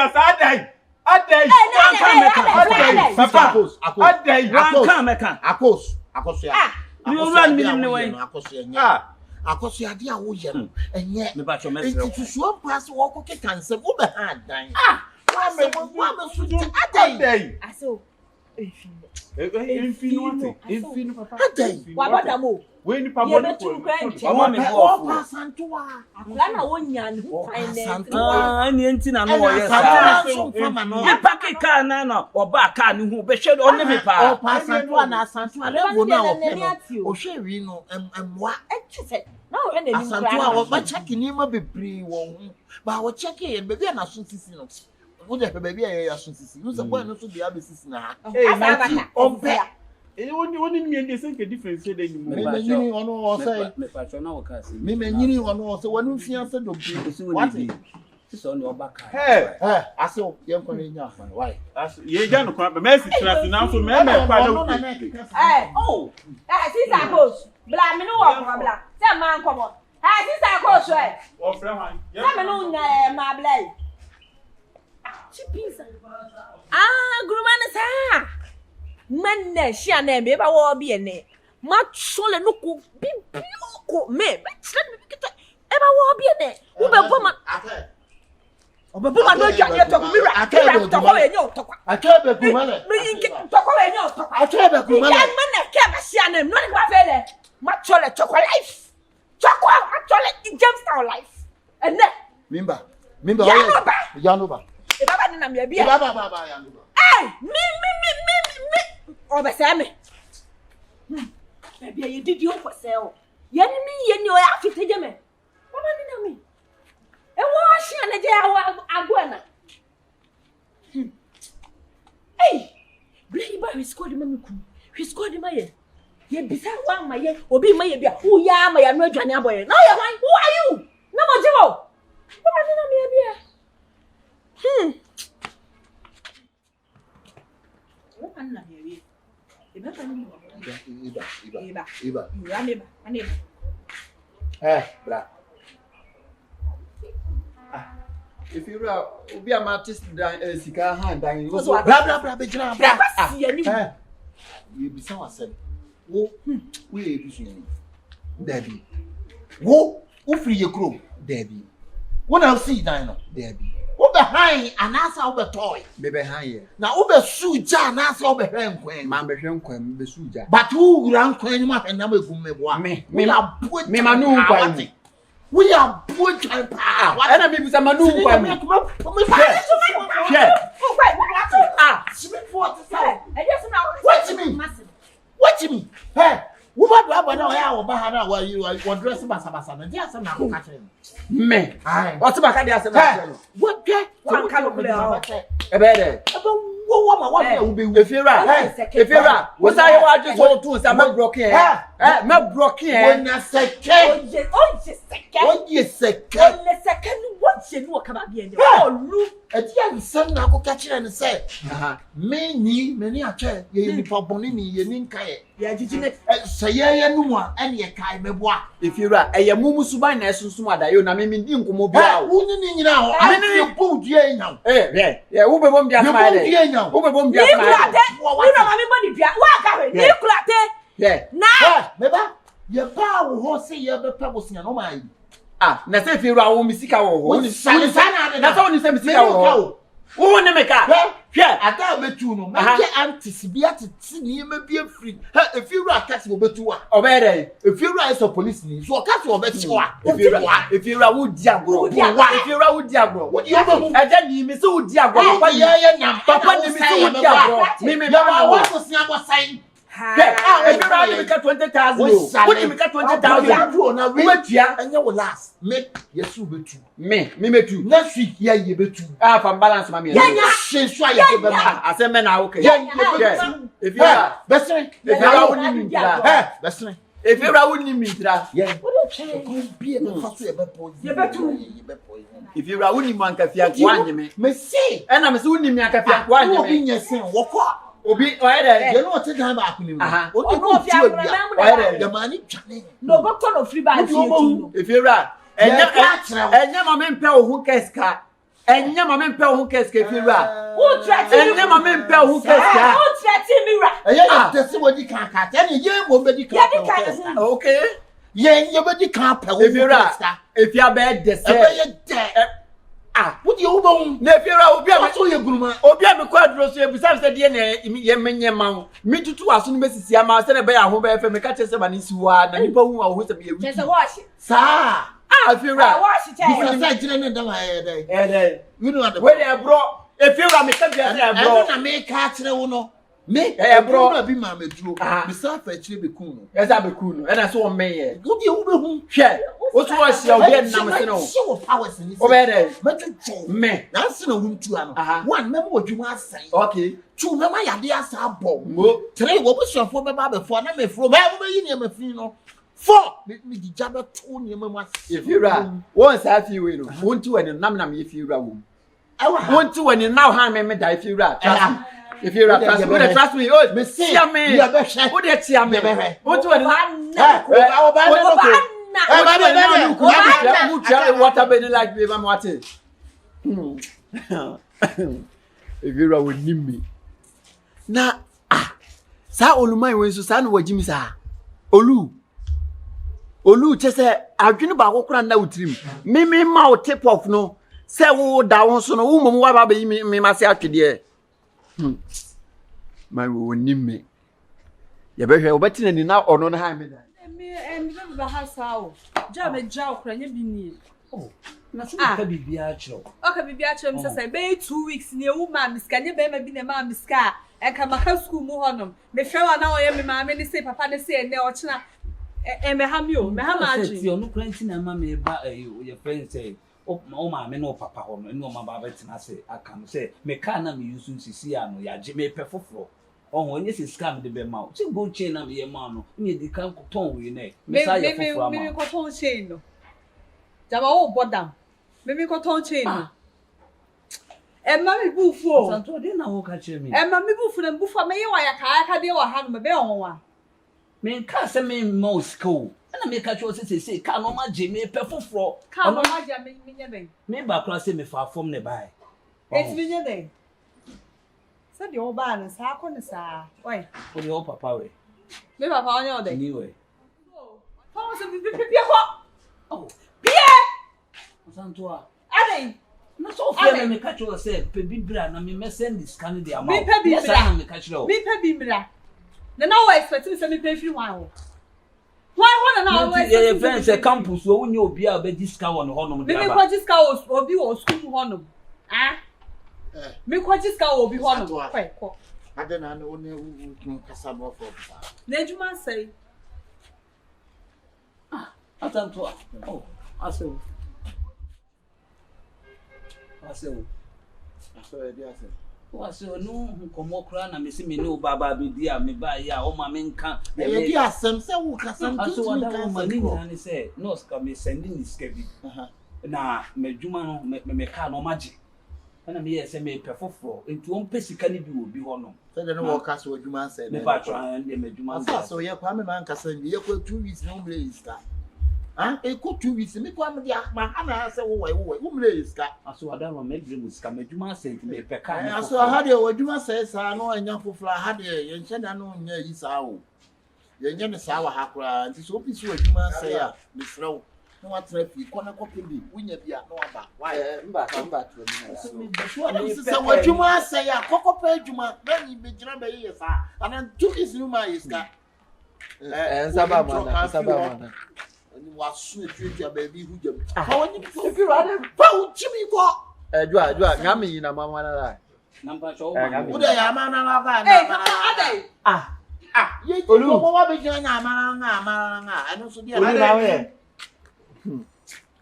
Adai. Papa Adai. Akos ya. Ni run minim ne wan. Akos ya dia wo ye no. Enye. Me ba cho mesre. Enti so pass wo ko ke kanse wo be ha dan. Wa me so Adai. Aso. Infino papa. Adai. Wa badamo. We ni pa body ko. Mama me go. Pa santoa. Akla na wonya ne hu finance. Ani enti na no wo yes ah. E pake car na no oba car ni hu be hwe o ne me pa. O pa santoa na santoa level na o pe no. O hwe wi no emwa. Etuse. Na wo na ni santoa wo ba check ni ma bebre wo hu. Ba wo check e be bia na so sisi no. Wo de be bia ya so sisi. No se boy no so bia be sisi na ha. Ompe. Oni mi dey say ke difference dey ni mo. Me nyini ono o say. Me pa cho na wo ka si. Me nyini ono o say wonu fia say do bi. What? This on your back. Hey, I saw young Corina. Why? you don't know, but Messi trust now so me oh, sister coach. Bla me no work bla. Say man come on. Sister coach eh. Oh, friend one. Say me no ma bla. Chipisa. Gruma na sa. Man na shi na me ba wo bi ene. Ma sole no ko bi ko me. Ba tire me kita. E ba wo bi ene. Wo be bo ma. Obebu ma do janye to mira. Akebe to ko enyo to kwa. Akebe kumale. Me yinke to ko enyo to kwa. Akebe kumale. Ya man na ke ba sia na no ni kwa fele. Ma chole to kwa life. Chokwa ma chole Jamestown life. Ene. Mimba Yanuba. Yanuba. E baba ni na me bia. Baba Yanuba. Me. Obese me. Bia ye didi o kwese o. Ye ni o ya fiteje me. Baba ni na me. E wo shi na je agwana. Hey, Bri ba we scored me ku. We scored my ye. Ye bisa wa ma ye, obi ma ye bia. Wo ya ma ya no adwane aboye. Na ye wan, who are you? Na mo jibo. Baba ni na me bia. What an na here. E ba ka ni mo. Iba. Ani. Bra. If you are be an artist, Sika hand, and you Bra, be jira. Bra. You be someone said, "Wo, we be doing Debbie. Wo, free your crew, Debbie. When I see Dino, Debbie. Wo behind and answer over toy. Be behind. Now over suja and answer over queen. Man be queen, be suja. But who ran queen map and number for me? Me are put me manu queen. We are put and power. and I mean, with a manu queen. What do you mean? Hey, what about now? Bahana, while you are dressing Basabasa, yes, I'm not catching me. What's about Kadia? What one kind of a better. If you're right, was I just want to some broken? Not broken. Second, what you know about being look at young son. I will catch it and say, many are chair, you for Bonini, you ninka. Yeah, did you say, no, and ye kind of what? If you're right, a mumu subina, Sumada, you know, I mean, you come about. Wouldn't now? I mean, you put ye now. Yeah, Uber bomb, yeah, your power will say your pebbles in your mind. Na say if you are misika wo. That's all you say misika wo. Wo ne meka. Hwe, ada betu no. Make anticipate tini me be free. If you are catch wo betu a. Obere. If you are so police ni. So catch wo betu a. If you are wo diagro. If you are wo diagro. Wo diagro. Ada ni mi so wo diagro. Papa ye nyam. Papa ni mi so wo diagro. Me ba wo so sia bo sign. If you are make 20,000. What you make 20,000? We and you will last. Make yes, you betu. Me too. Next week, yeah, you betu. From balance, mammy. Yeah, I said, men are okay. If you are, if you are wouldn't mean that. If you are wouldn't mean that. Yeah, be if you are wouldn't want to one, me say, and I'm assuming me a one in your son. Walk Obi, why you know what time back in the money. No, but turn of free by if you're right. And your mom impel who casca. And your mom impel who casca if you're right. Who threatened and your mom impel who casca? Who threatened me right? And that's what you can't cut any year will be the okay. Yeah, your body can't tell if you're right. If you're bad, the what you won't never be able to your groomer or be able to quadros besides the DNA in mount. Me to two as soon as I must send a bear who bear from the catches of an issue and people who are with me. There's a wash. Sir, I feel right. Wash it. You know where they are brought. If you are make cats, no. Me, bro, be mamma drew. Besides, actually be cool. As I be cool, and I saw a mayor. Good you share. What was your Vietnam? Show powers in this. Me, that's no room to one. Remember what you must say. Okay. Two, my ideas are bomb. Today, what was your former barber for? I'm a from every in your 4 me di jabe to ne mama if you ra once I feel we no won't you when nam if you ra won won't you when now hand me die if you ra if you ra trust me oh me see me who dey tia me won't you when what happened like me mama what if you ra with me na sa oluman we so sa no wajimi sa olu chese adwene ba kokora na utrim me ma o tip off no se wo da won so no wo mom wa ba be me ma se atwede my woni me ye be hwe obeti na ni na ono na ha me da me ba ha sa o ja me ja okra nya bi ni na so ka bibia chiro ka bibia chiro me se be 2 weeks ni ewu ma miska nya be ma bi na ma miska eka maka school mu honom me hwe wa na o ye me ma me ni se papa ne se ene o china me ha mi o me ha ma aji o no kranti na ma me ba your friend say o ma me no papa ho no ene o ma ba betina se aka no se me ka na me yusu sisi ano ya je me pe foforo o ho nye se scam de be ma o ti go chain na me ye ma no me di kan ko ton we ne me sa ye foforo ma me ko ton chain no jaba o bodam me ko ton chain no ma mi bufu o santo de na wo ka che me ma mi bufu na bufu me ye wa ya ka de wa ha no me be on wa me ka se me mouse ko na me ka cho se ka no ma je me pe foforo ka no ma je me nya den me ba kra se me fa form ne bai et me nya den se de o ba na sa ko ne sa oi o de o papa we me papa o nya o de ni we fa se bi ko oh pie santo a ade na so fe me ka cho se pe bibra na me send this scan de amount me pe bibra me ka cho me pe bibra na we expect me say me pay free one why na we expect friends say campus wo nya obi a be discount on honom de aba me ko discount obi wo school honom me ko discount obi honom ko adena na one wu kasaba for na ejuma say atanto oh aso edi ase wase no nkomo kra na mesi me ne o baba be di a me ba ya o ma me nka edi asem se wo kasam aso wada o ma ni ni se no ska me sending this kebi na medjuma no me ka no maji na me ye se me pefoforo enti on pesika ni bi obi ho no se de no wo kasa odjuma se me ba twa ndi medjuma so ye kwa me man kasa ni ye kwa 2 weeks no mle iska e ko 2 weeks me kwa me dia ma ana se wo mle iska aso wada no me dream iska medjuma se enti me peka aso ha de odjuma se sa no anya fofora ha de ye nche da no nya yi sa wo ye nya ne sa wa ha kura nti so opi so odjuma se ya me srew no wa traffic ko na ko pebi wunya bia no aba why mba to ni so se odjuma se ya kokko pe odjuma na ni be jira be ye sa ana 2 weeks no ma iska nsaba mana wa su etuetua baby hu jam fa woni fi rade fa uchimi ko jua ngami ina mama na la namba cho wo de ya ma na la ba na ye ko mo wa be jina na ma anu so dia na we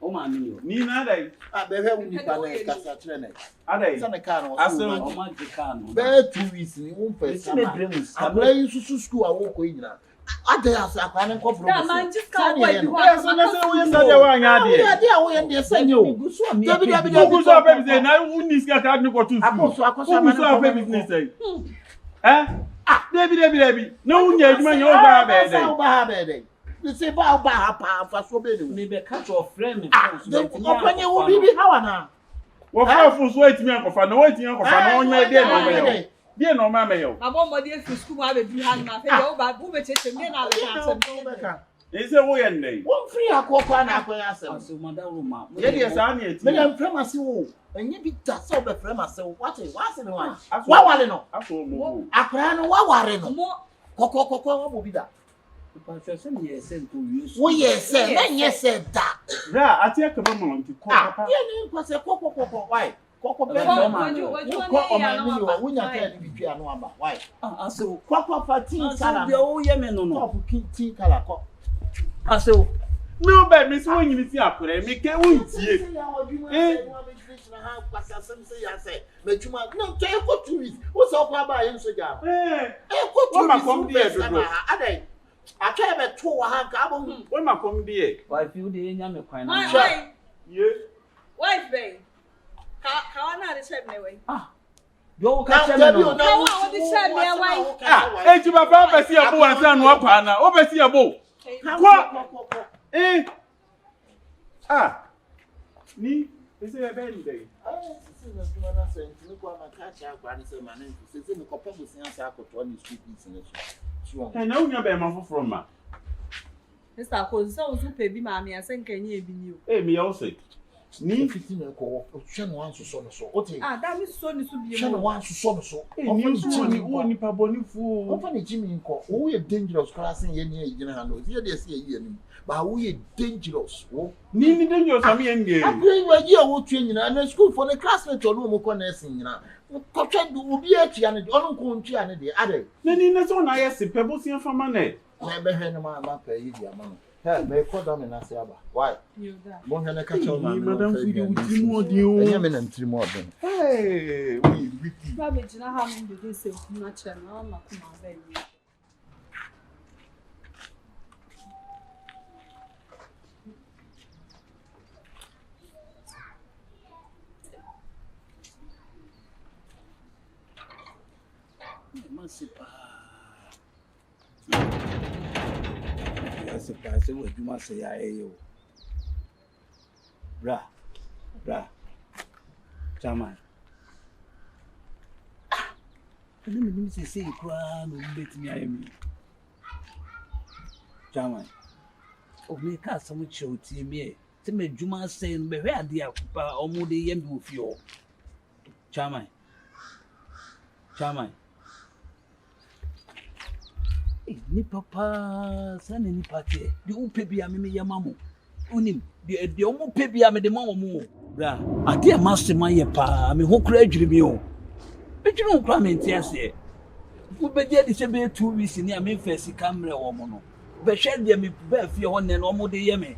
o ma mi ni na dai be he wu ni pa na kasa tre na adai sa na ka no o ma ji ka no be 2 weeks ni wo fa sama abra yi susu school a wo ko yina ade asa akwane ko pro na man just ka wo bi ho so na se wo yesa de wa nya de ade a wo ye de sanye o David guso ape business na uni ska ka ni ko tu akoso guso ape business eh David no unya adwuma nya o ba be de o ba be de ni se ba ha pa fa so be ni me be catch your friend me o kwanye wo bibi hawa na wo fa fu so etimi ankofa na wo etimi ankofa na onya de no me yo die no ma me yo abo mo de fi school ma be bi han ma fe yo ba bu be cheche me na be ka ese wo ye nei wo free akokwa na akwa asem so madaru ma ye de sa na eti me dem frame wo enye bi ta so be frame ase wo what wase no wa wale no aso mo akra no wa ware no kokokoko wa bo bi da pa se me ye se to use wo ye se na nye se da ra ati akaba mo nti ko papa ye ni kwa se kokokoko why kokko be no ma ko o ma ni wo wunya ta ni bi anu aba why aso kokko fatin kala be o ye me no top kin kala ko aso me o be me si wo nyimi ti akore me ke wo ntie mechuma no to eko 2 weeks wo so kwa ba ye nso ja ko 2 weeks adai I can't be two hands. When my come there, Why feel the young quite Why? yeah. Wife, babe. How not the same way? Yo, catch them. How the same way? Ah, hey, you my brother see a bow and son walk on. Over see a bow. Eh? Ah. Ni, is it a baby day? I know you're better from ma. Mr. Cole, so baby, mammy, I think can you be new? Eh, me also. Ni 15 ko hwe no wanso so no so ote that means so ni so be hwe no wanso so no so ni wo ni pa boni fu ofa ni jimi nko wo ye dangerous class ye ni agina ha no ye de se ye anim ba wo ye dangerous wo ni dangerous am ye nge akwe wa ye wo twa nyina na school for the classmate ono mo ko na sin nyina ko twa du obi atua ne ono ko ntua ne de ade na so na ye se pe bo si afama na be hwe no ma pa yi di ama no. Hey, may call down in Asiaba. Why? You that. One can catch on, Madam Fidi with Timo. I am in 3 more. Hey, we Cabbage, now how many do they say? Not a no, not my baby. Surprise what you must say I bra chairman let me say kwa no bet me ayemi chairman o me ka some choti me te me dwuma say no be hwe ade akupa omo de yem bi ofio chairman ni papa sana ni pate di upe bia me yamamo unim di omo pe bia me de mamo mo bra ade amasema ye pa me hokura adwiri mi o adwiri hokura me ntiase wo be dia di se be 2 weeks ni a me fesi camera wo mo no be hwe dia me ba fie ho ne no omo de ye me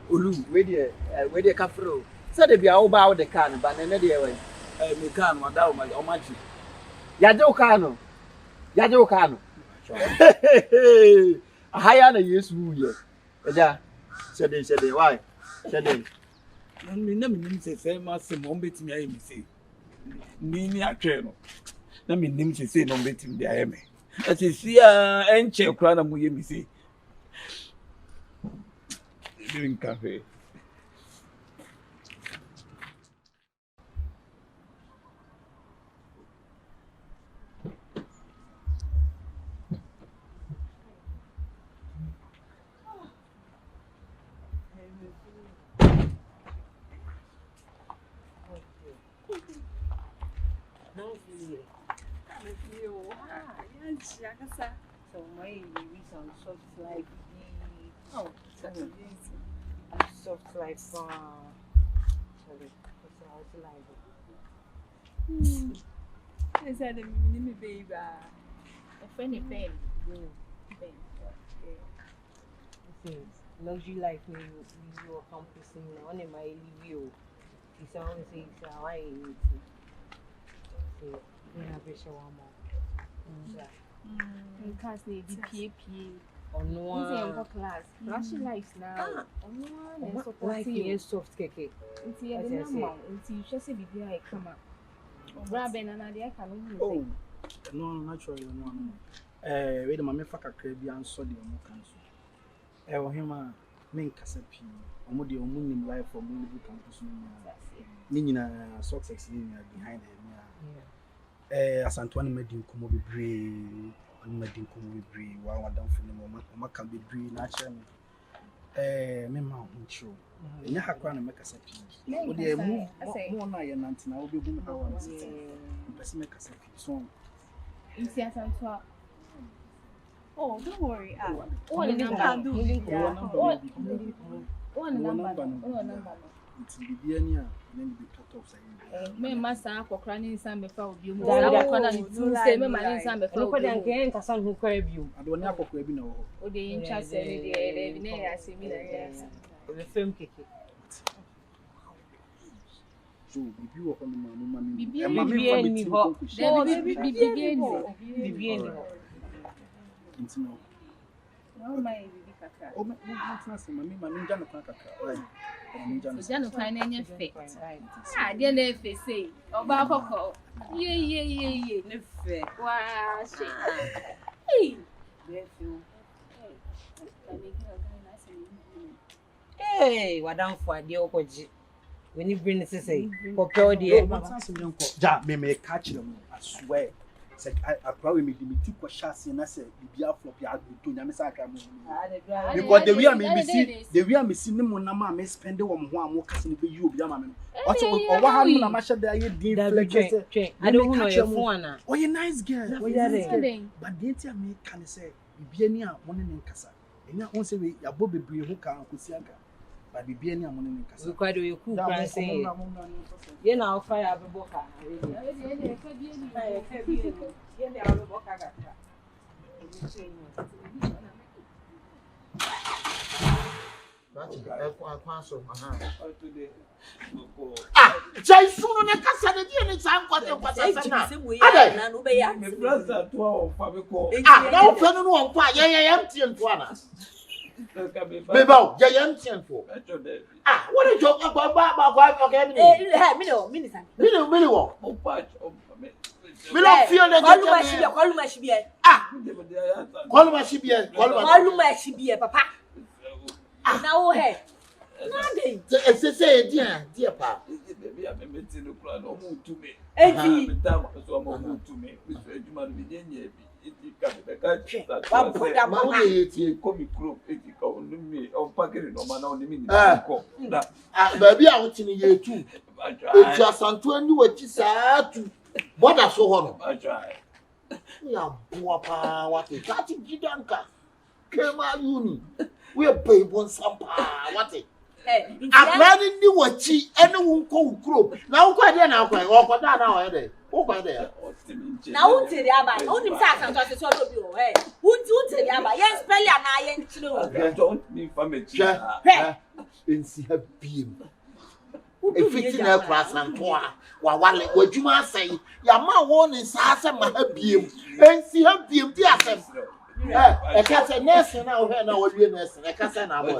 olu we de kafro say de bia wo ba wo de car ba ne de we me car no da o ma chi yaje wo car no ahaya na yesu ye eja sede why sede na me say ma se mo betimi aye mi say ni atwe no na me nim say no betimi de aye me ati sia enche kura na mo ye mi say drink cafe So my baby some soft like soft like sorry Is that a mini baby? A funny pen. This is luxury life you accomplishing on my review. It's always it's how I need to. So we have a show more. In class need PAP. On one class. Rashy likes now. On one so like in soft cake. It's the number. It's you just say bibi I come up. ABENA na dey can no. oh no naturally no we de mama fa kakra bi anso de omo kan so wo hema men kasa pi omo de omo nim life for mo live campus no ni nyina success ni behind them asantoane madin komo bebre madin komo bebre wa wadam fu ni mo maka bebre na kire me ma ho nchiro enya hakwa na mekasa pi o de mo na ye nantina wo be hu na wa mpese mekasa pi so Inti asantoa. Oh, don't worry. One number. One number. It's bibia ni a na bi top say Me masa akokra ni nsan befa obi mu. Da kona ni tu say me ma ni nsan befa obi. Ko dan ken kasa hu kwa biu. ado ni akokra bi na wo O de yin se ni de ne ya se mi na ya. The film keke. so bibi wo kono ma mi Bibi ni ho. Bibi ni ho. Bibi ni ho. intino No my bibi kakra. O me tena se mami nja no kwa kakra. Right. Nja no kwa na enye fit. Ah, dia na efe sei. Oba akoko. Ye. Ne fe. Wa she. Hey. Hey, wadamfo ade okoji. When you bring this say, popel de. Ja, me catch them. I swear. Say I probably me two questions and I say bibia flop ya to nyame say aka me. Because the way I me see them na ma me spend wo ho am kase ne be yi obi ama me. What o wa ha na ma she da ye din flex say. I don't know your phone na. Oh, you nice girl. What are they? But the entire me can say bibia ni a won ne nkasa. Enya won say we ya bo bebre ho ka ankosi aga. But bibia ni a won ne nkasa. We quite do you cool plan say. You know fire abeboka. Ah, Jaisu no ne kasa ne die ne san kwata sana. Ade na no be ya. Me brother to o fa me ko. Ah, na wo fa no won kwa ye mtie nto ana. Me ba ye mtie nto. Ah, what a joke ba okay me. Eh, me no, minister. Me wo. O patch Me don't feel that. Call my shibie. Ah, call my shibie, papa. Ah, now he. Nothing. Say dear pa. Baby, I me meeting no plan o mu to me. Enti. Me time so mo mu to me. Me so ejuma no me nye bi. Eti ka me ka Wa boda ma eti ko mi kro eti ka onu mi o pakere no ma na oni mi ni ko. Nda. Ah, baby a wo tini ye tu. Eti asanto ani wachi saa tu. Boda so ho no. Ya boa pa wa te ka ti gidanka. Kema uni. We pay bon sampa what it. Aplani ni wachi ene wo nko ukro. Na wo kwa de na kwa wo kwa da na wo de. Wo kwa de. Na wo tiri aba. Wo nim sa asanto se so do bi o. Eh. Wo tiri aba. Yen spell ya na yen chiro. Don't me family. Ensi ha biem. Efiti na class anto a wa wale wadwuma asai. Ya ma wo ne sa ase ma ha biem. Ensi ha biem di asem. I can't say nursing now. Now what we nursing? I can't say now. What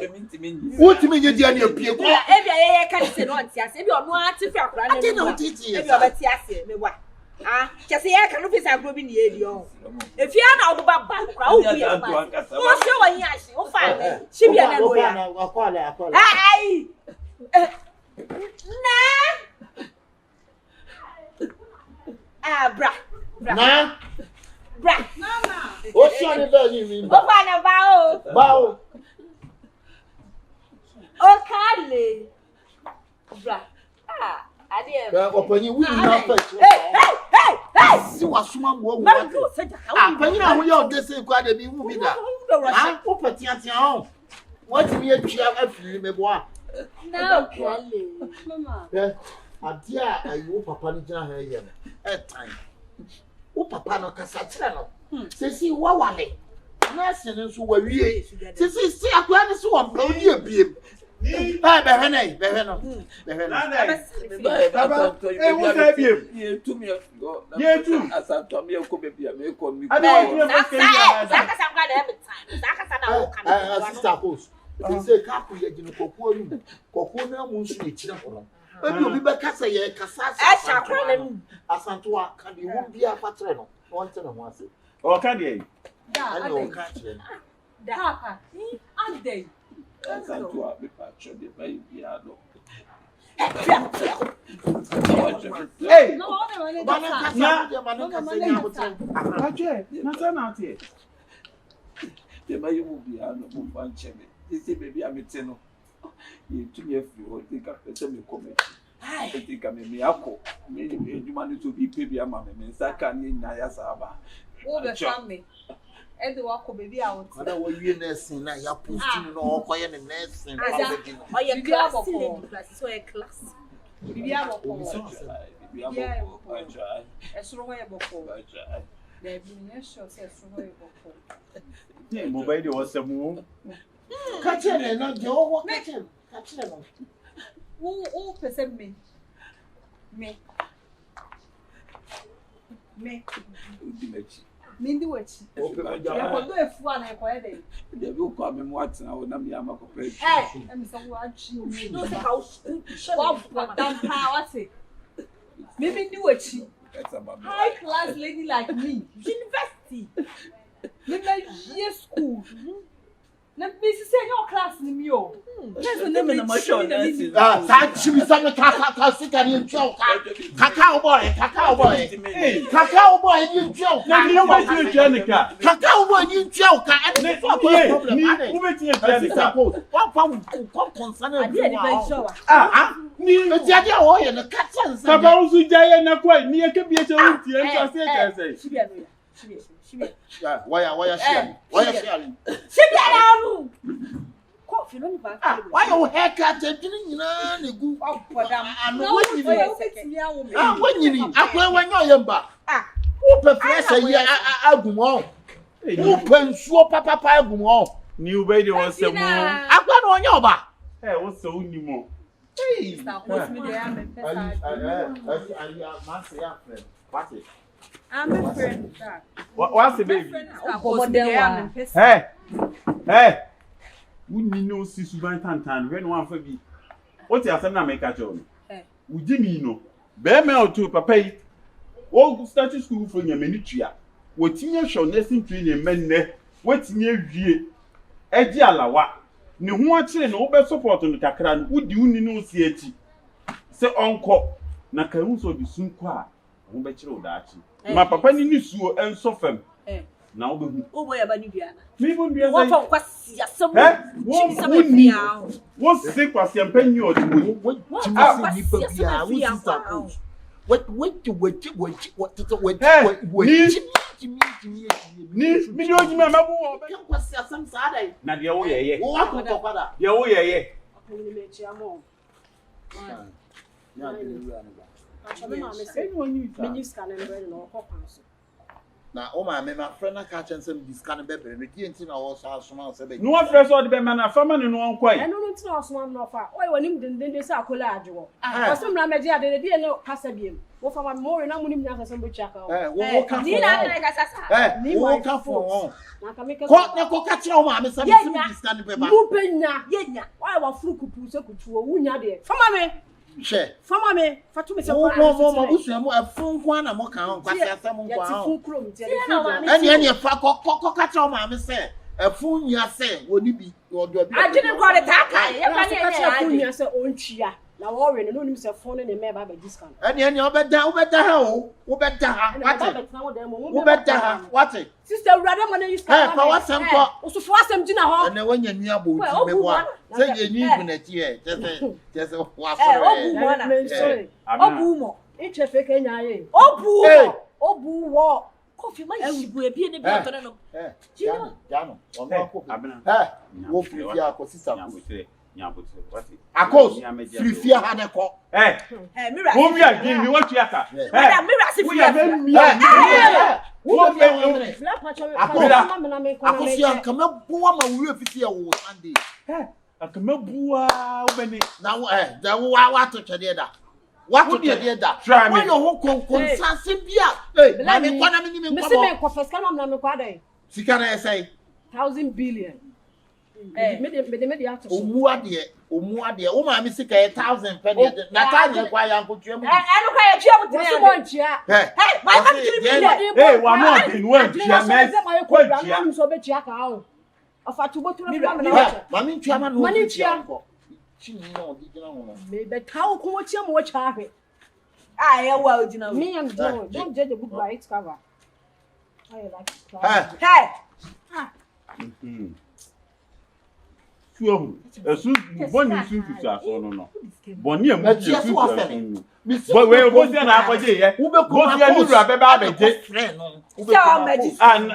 do you mean you did your people? Every I can't say not yes. If you are not to fair, I didn't know it. If you are a tiasi, me what? Ah, just say I can look at growing the area. If you are now about crowd, what's your yash? Oh, fine. She be an lawyer. Hey, nah. Nah. Bra. Mama. What's your name? Bao. Oh, Carly. Bra. Ah, I did. Open you will not fetch. Hey. See what someone will want. Ah, when you know you're the same quite a bit movie that. Ah, open your home. What's me a chair of you, me boy? No, Carly. Mama. Yeah. A dear, I hope Papa here at time. O papa no kasa kire no sesi wa wale na sene so wa wie sesi si akwa ne so wa mpa odi abiem ba be hwe no ye tu me go ye tu asanto me ko be bia me ko mi ko Zaka samga na every time zaka sana wo kana sister post say ka ku ye gino kokuo ru kokuo na mu nsu ne kire ho no ebi obi be kasa ye kasa chakra na mu asanto aka de wo bia patre no won te no ho ase o ka de da o ka kire da papa ade asanto a be patcho de ba bia no hey No, no, no de ba yu bia no mo panche me isi baby amete no ye tumi afi o de ka pese me come ai de ka me akọ me eduma ni to bi pe bi ama me nsaka ni nya ya saba wo be family e de wakọ baby out ada wo wie nursing na ya posting no okoye ne nursing public no o ye class so ye class bibi aboko bibi aboko aja esoro ho ye boko aja na bi ni sure say esoro ho ye boko ni mo ba ide wo semu catch it na je o catch it no wo pese me Udimechi. Mindi wechi. Ya kodo efu ana ekoye dey. Dey go call me what na na me am corporate. Em so wachi. No say ka what dampa what say. Me mindi wechi. High class lady like me. University. Me school. Na me say your class ni me o. Let's name na machine. That chimi some kaka sika ni joke. Cacao boy. Cacao boy ni joke. Na ni o ti Janica. Cacao boy ni joke. Ni o ti Janica. What come concern you? Ni ti ade o ye na catch and say. Baba usu jaye na kwai ni e ke bi e che wo ti e nta say. Shibia. Why sharing? Shibia coffee no ba. Why your haircut didn't na gu and when you akwa when you yamba. Who prefer say agumo. Who pensuo papa agumo. Ni u be dey won se mo. Akwa no onye oba. Wo se uni mo. Hey. Stop with me there am What? I'm a friend. What's the baby? Hey. We no see Suban Tantan when one for be. What you are make a job? We didn't know. Bear me out to papa. All started school for your minutria. What you shall nesting training men, what's near ye? Eddie Alawa. No one chain over support on the Kakran. Would you know see it? Say uncle. Nakaruso be soon qua. Who bet you that? My papa ni suo enso fam. Na wo behu. O boy aba ni bia na. Mi bo bia Wo fa kwasi asem. Wo se kwasi ampanyi o tiwo. What ni pa bia wo sisa. What Ni mi do jima mabu o be kwasi asem sa dai. Na de wo yeye. Wo akoko kwada. De wo yeye. Akoni me chi amo. Ya de ru anu. Na o ma me ma friend na catch and some discount be be ready until na wo so asoma so be. No one fresh all the be man afama ne no onkwai. Eno no ntina asoma no fa. Oy wonim denden se akola adwo. Asem na meji ade de no kasa biem. Wo fa ma mo na munim nya asem be chaka. Wo ka ni na na kasa sa. Ni wo ka fo. Na ka me ka. Ko na ko ka kire o ma me some discount be ba. Mu penya, yenya. Oy wa furu kupu se kutuo wunya de. Fama me. She. Fama me, fatu me se kwa. Mo busu mo afun kwa na mo kan kwasi asem kwa. Ya ti fun kuro mi ti Any fa ko ka kire o ma me se afun nya se woni bi odo bi. Adwene ko de taka ye pa ne ye afun nya se ontwia. Na wo we no nim se fon ne me ba discount. Any obeda ha o. Obeda ha. Obeda ha. What? Sister Urade mo na use ka. Pa wasem ko. Osufo asem gina ho. Na wanya nua bo ti me bo. Say ye nyi bu na ti e. Just wa so. Obu mo na. Obu mo. Iche feke nya ye. Obu mo. Obu wo. Coffee ma yibu e bi ne bi atore no. Jano. Ono ko. Abena. Wo fi ya ko sister. Nyabotre. What? Akos. Frifia ha ne ko. Mira. Wo mi agin mi wo tuaka. Madam Mira si fi. Wo be Akos ya kama buwa ma wure fiti ya wo Sunday. Akama buwa wo be ni. Na wo da wo wa to twede da. What to tell da? When you consensus bia. Na me kwa na me ni me kwa. Me confess kana na me kwa dai. Sika na say 1,000 billion. Me ato. Omu ade. O ma me sika 1,000 penny. Na ka nye kwa ya nkotwe mu. No kwa ya twa mu tiri. Mo ntia. My country billion. Wa no tin wa ntia me. Kwa twa na so be tia ka o. Afatu boturo na me. Ma me ntia ma no. Ma ntia. Chini no di gina ho. Me be tawo ko wo tia mo wo cha ahwe. Yeah, well, you know. Me am doing. Don't judge a book by its cover. I like it. Hey. Suo. Esu boni su fitu aso no. Boni am fitu aso. But we go see na akoje ye. Go see ani wura beba abeje.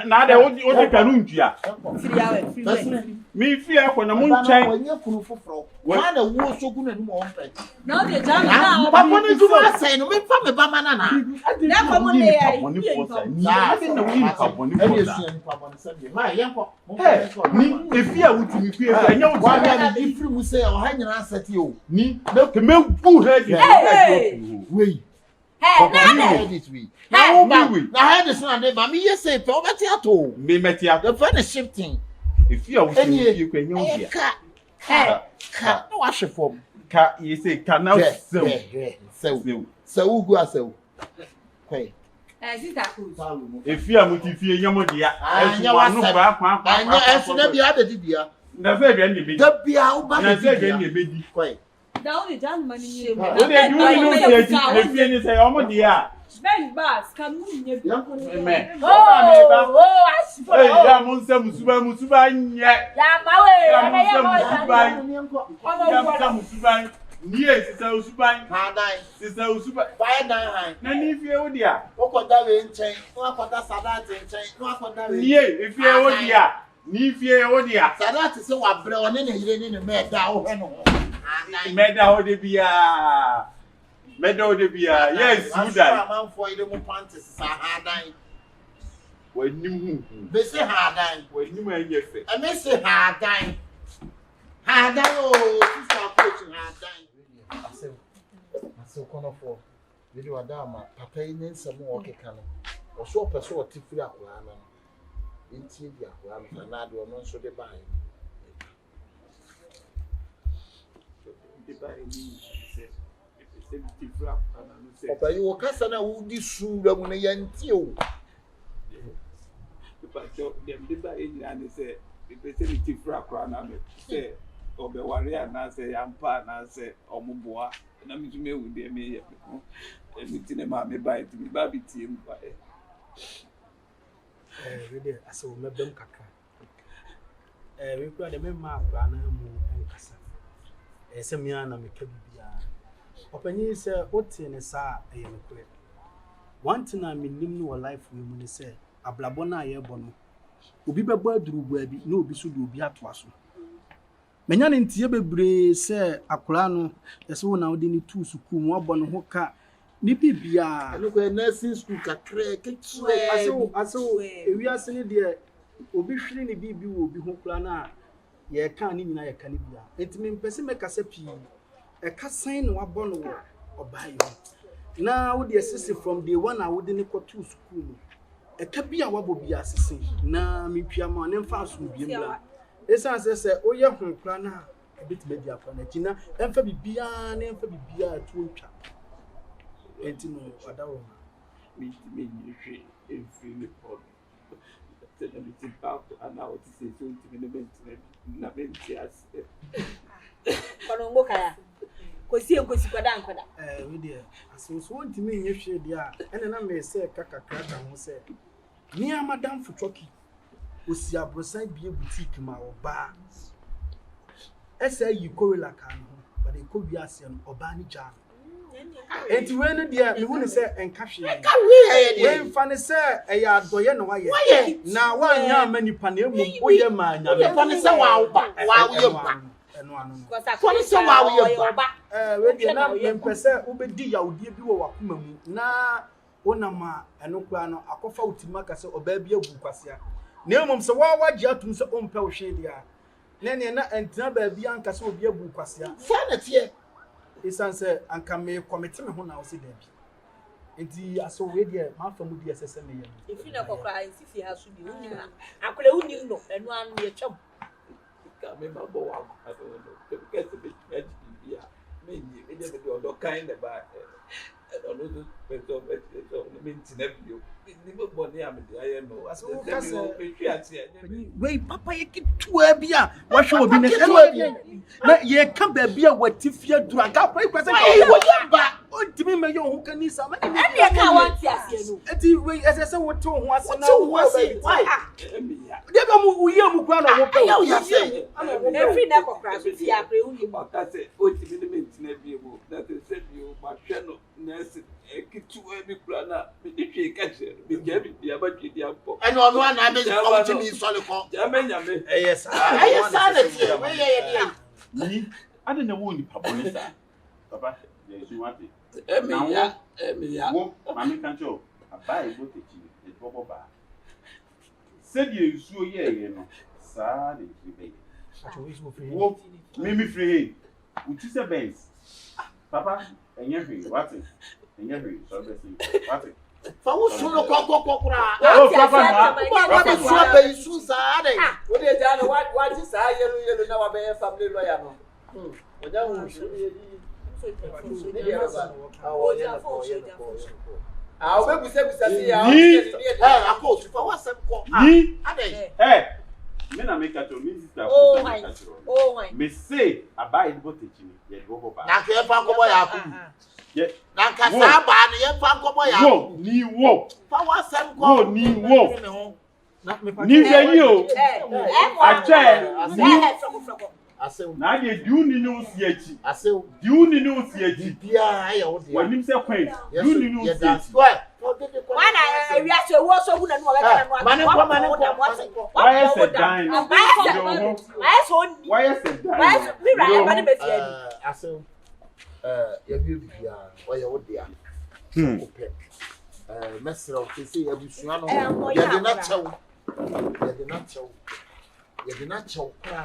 Na de o kanu ntua. Mi fi akọ na mu nchen. Wanya kunu foforo. Wa na wo sogu na ni mo onpe. Na de jam na. Papa ni juma say no me fa me ba mana na. Na ko mo ne ya. Boni force. Ni na wi ni ka boni force. Ma yenko. Ni efi a wutumi fi efi anya wutu. Wa na di free mu say o ha nyina asati o. Ni na ke me bu he. Wey. Hey, now this week. Now, now, this one, but me, yes, say, for what you told me, Metia, the fun is shifting. If you are with you can use cat, no, I should form. Cat, you say, can now so go. Hey, if you are with you, your money, I know I know the other did. Never again, you be the Biao, but I said, you be quite. The only done money. What are you doing? If you say, oh, my dear. Ben Bass, come on, you man. Oh, I'm on some Musuba yet. Yes, so Subai, Sister Suba, fire down. None if you would, yeah. What could that be in chain? What could that Sadat in chain? What could that be? Yeah, if you would, yeah. Nifie Odia. Sadat is so a brown and a meadow. Meadow de Bia. Meadow de Bia. Yes, you die. For the panties are hard dying. When you say hard dying. When you may get fit. I may say hard dying. Hard dying. Oh, sister approaching hard dying. I said, corner for video Adama, Papa in some more canoe. Or so pursue a tiffy up. Interior, and I do not so the buy. But you were Cassana who dissuade when a young teal. But the buy and say, if they say it's frack, and say, or the warrior, and I say, I'm pan, and I say, or Muboa, and I'm to me with the me. Everything about me buy to me, baby team. Really, I saw my dumb kaka. We could have been my brother and Cassa. As a man, I'm a cabia. Open you say, what in a sa, I am a queer. One thing I mean, no life women say, a blabona air bono. Ubi bird drew baby, no bisu do be at was. Menyan in Tiabe say, a colano, as one now didn't two sucum, one bon hoka. Nipi bia look at nursing school kakre aso we are saying there obi hwere ne bibi wo obi ho kura na ye kan ni nyina ye kan bia entimi mpese meka se pi e ka san no wabɔ no wo obayo na wo de assist from day one a wo de ne kɔto school e ka bia wabɔ bia assist na metwa ma ne mfa so bia mla esan se oye ho kura na e bitime bia kura na kina emfa bibia na emfa bibia to ntwa Entino, Adawa, me, you feel the problem. Tell them it's about an hour to say so to the maintenance. Konomoka. Kosi and Kosi Kodan. We dear, as was one to me, you should, yeah, and I may say, Kaka Kraka, who said, near Madame Futoki, who see a broside be a boutique, my bar. You call like but it could be a son or Barney Jan. And to when dear, you want to say and cash when funny say a yard boy, no, why? Now, one young many panel, oh, man, funny say, wow, and one. Funny say, wow, you're back. Ready now, young person, Ubedi, you will give you a woman. Now, Onama and Oklano, a coffee to Macas or baby of Bucasia. Neomum, so what you have to say on Pel Shadia. Nenny and Taba Bianca so be a Bucasia. Sanity. His answer and can make committee when I see them. Indeed, I saw ready a month from the SSM. If you never cry, if you have to be, I could only know and one your chum. Can't remember what I don't know. Because the bit yeah, maybe it never do no kind of bad. I don't know the maintenance you. Never born here, I know. As wait, Papa, you keep 12 years. What should be the let ye come be a what if you drag up. Oh, to me, my young can need some. And you can't want to as I said, what two was it? Why? Never we are going every never crash if you are bringing about that. What you mean that is said you, my channel, nurse, a kid to every planner, if you catch it, be giving the about the apple. And on one, I mean, to me, solid. Yes, I don't know who the Papa. Papa, yes, you want it. Mammy can't show. I buy a book at the Bobo Bar. Said you, so yeah, you know, sad, Mimi free, which is a base. Papa, and everything, what is Enye hwe so be si. What? Fa wo so no kokokokora. Oh, papa. What be so be su sa dey. Wo dey ja no wa ji sa yelu na wa be family lawyer no. Oja hu so ye di. Ah, o be busa si ya. Akọ fa wa sem ko. Adey. Me na make at me sister. Oh my. Me say abai the botechi ye go go ba. Na ke fa nkobo ya ku. Ye. Na ka sa ba ne ye fa nkobo ya. Wo ni wo. Fa wa sem ko. Wo ni wo. Ni ye yo. Ache. Asew. Na ye du ni no si echi. Asew. Du ni no si echi. Bia aye wo de. Wanim se kwen. Du ni no si echi. Wana wi ase wo so hu na no wa kana no. Mane ko. Why is it dying? Why so ni? Why is it dying? Why mi ra ya ba ne be fie ni. Asew. Ya bi bia o ye wo de a. Opek. Mesra o se ya busua no. Ya de na chew. Ya de na chew pra.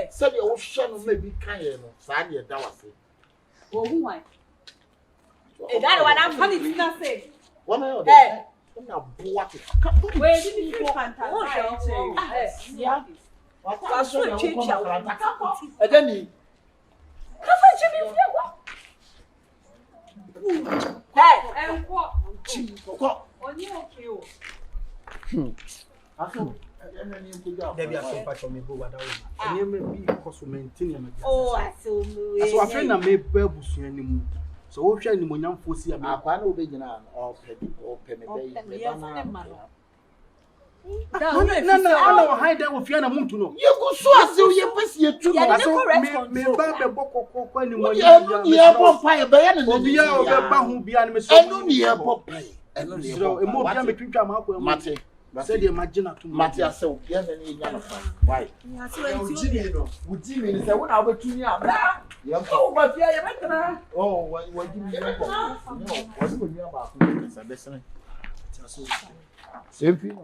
Said you share no maybe kan ye no. Sa de da wase. Oh, who why? That one I'm How did you not say? What na yo? Na boa ke. Where did you go fantastic? Yeah. was so change ya. Edeni. Kafa chibi fie kwa. Hey, Enko. Ko. Oni okay o. Aso. Debi aso pa cho me bo wada wo. Eni me bi koso maintain me. oh, aso mu. So afre na me ba busua ni mu. So wo hwa ni monyamfo si am. Akwa na obegyina o pe me be me ba na. No, hide that with Fiana Muntuno. You go so as you pass your two. Me ba be boko kwa ni mo ya bo pai be ya na obi ya o be ba hu bia ni me so. Enu ni ya bo pai. Enu ni So e mo bia me twitwa ma akwa. Mate. Say the imagine to Mate ase o bia na ni nya na fa. Why? Uji me ni say wo na wo betumi abla. Ya O ba fia ye betena. oh, what give me your book? No, what do you about? Same thing.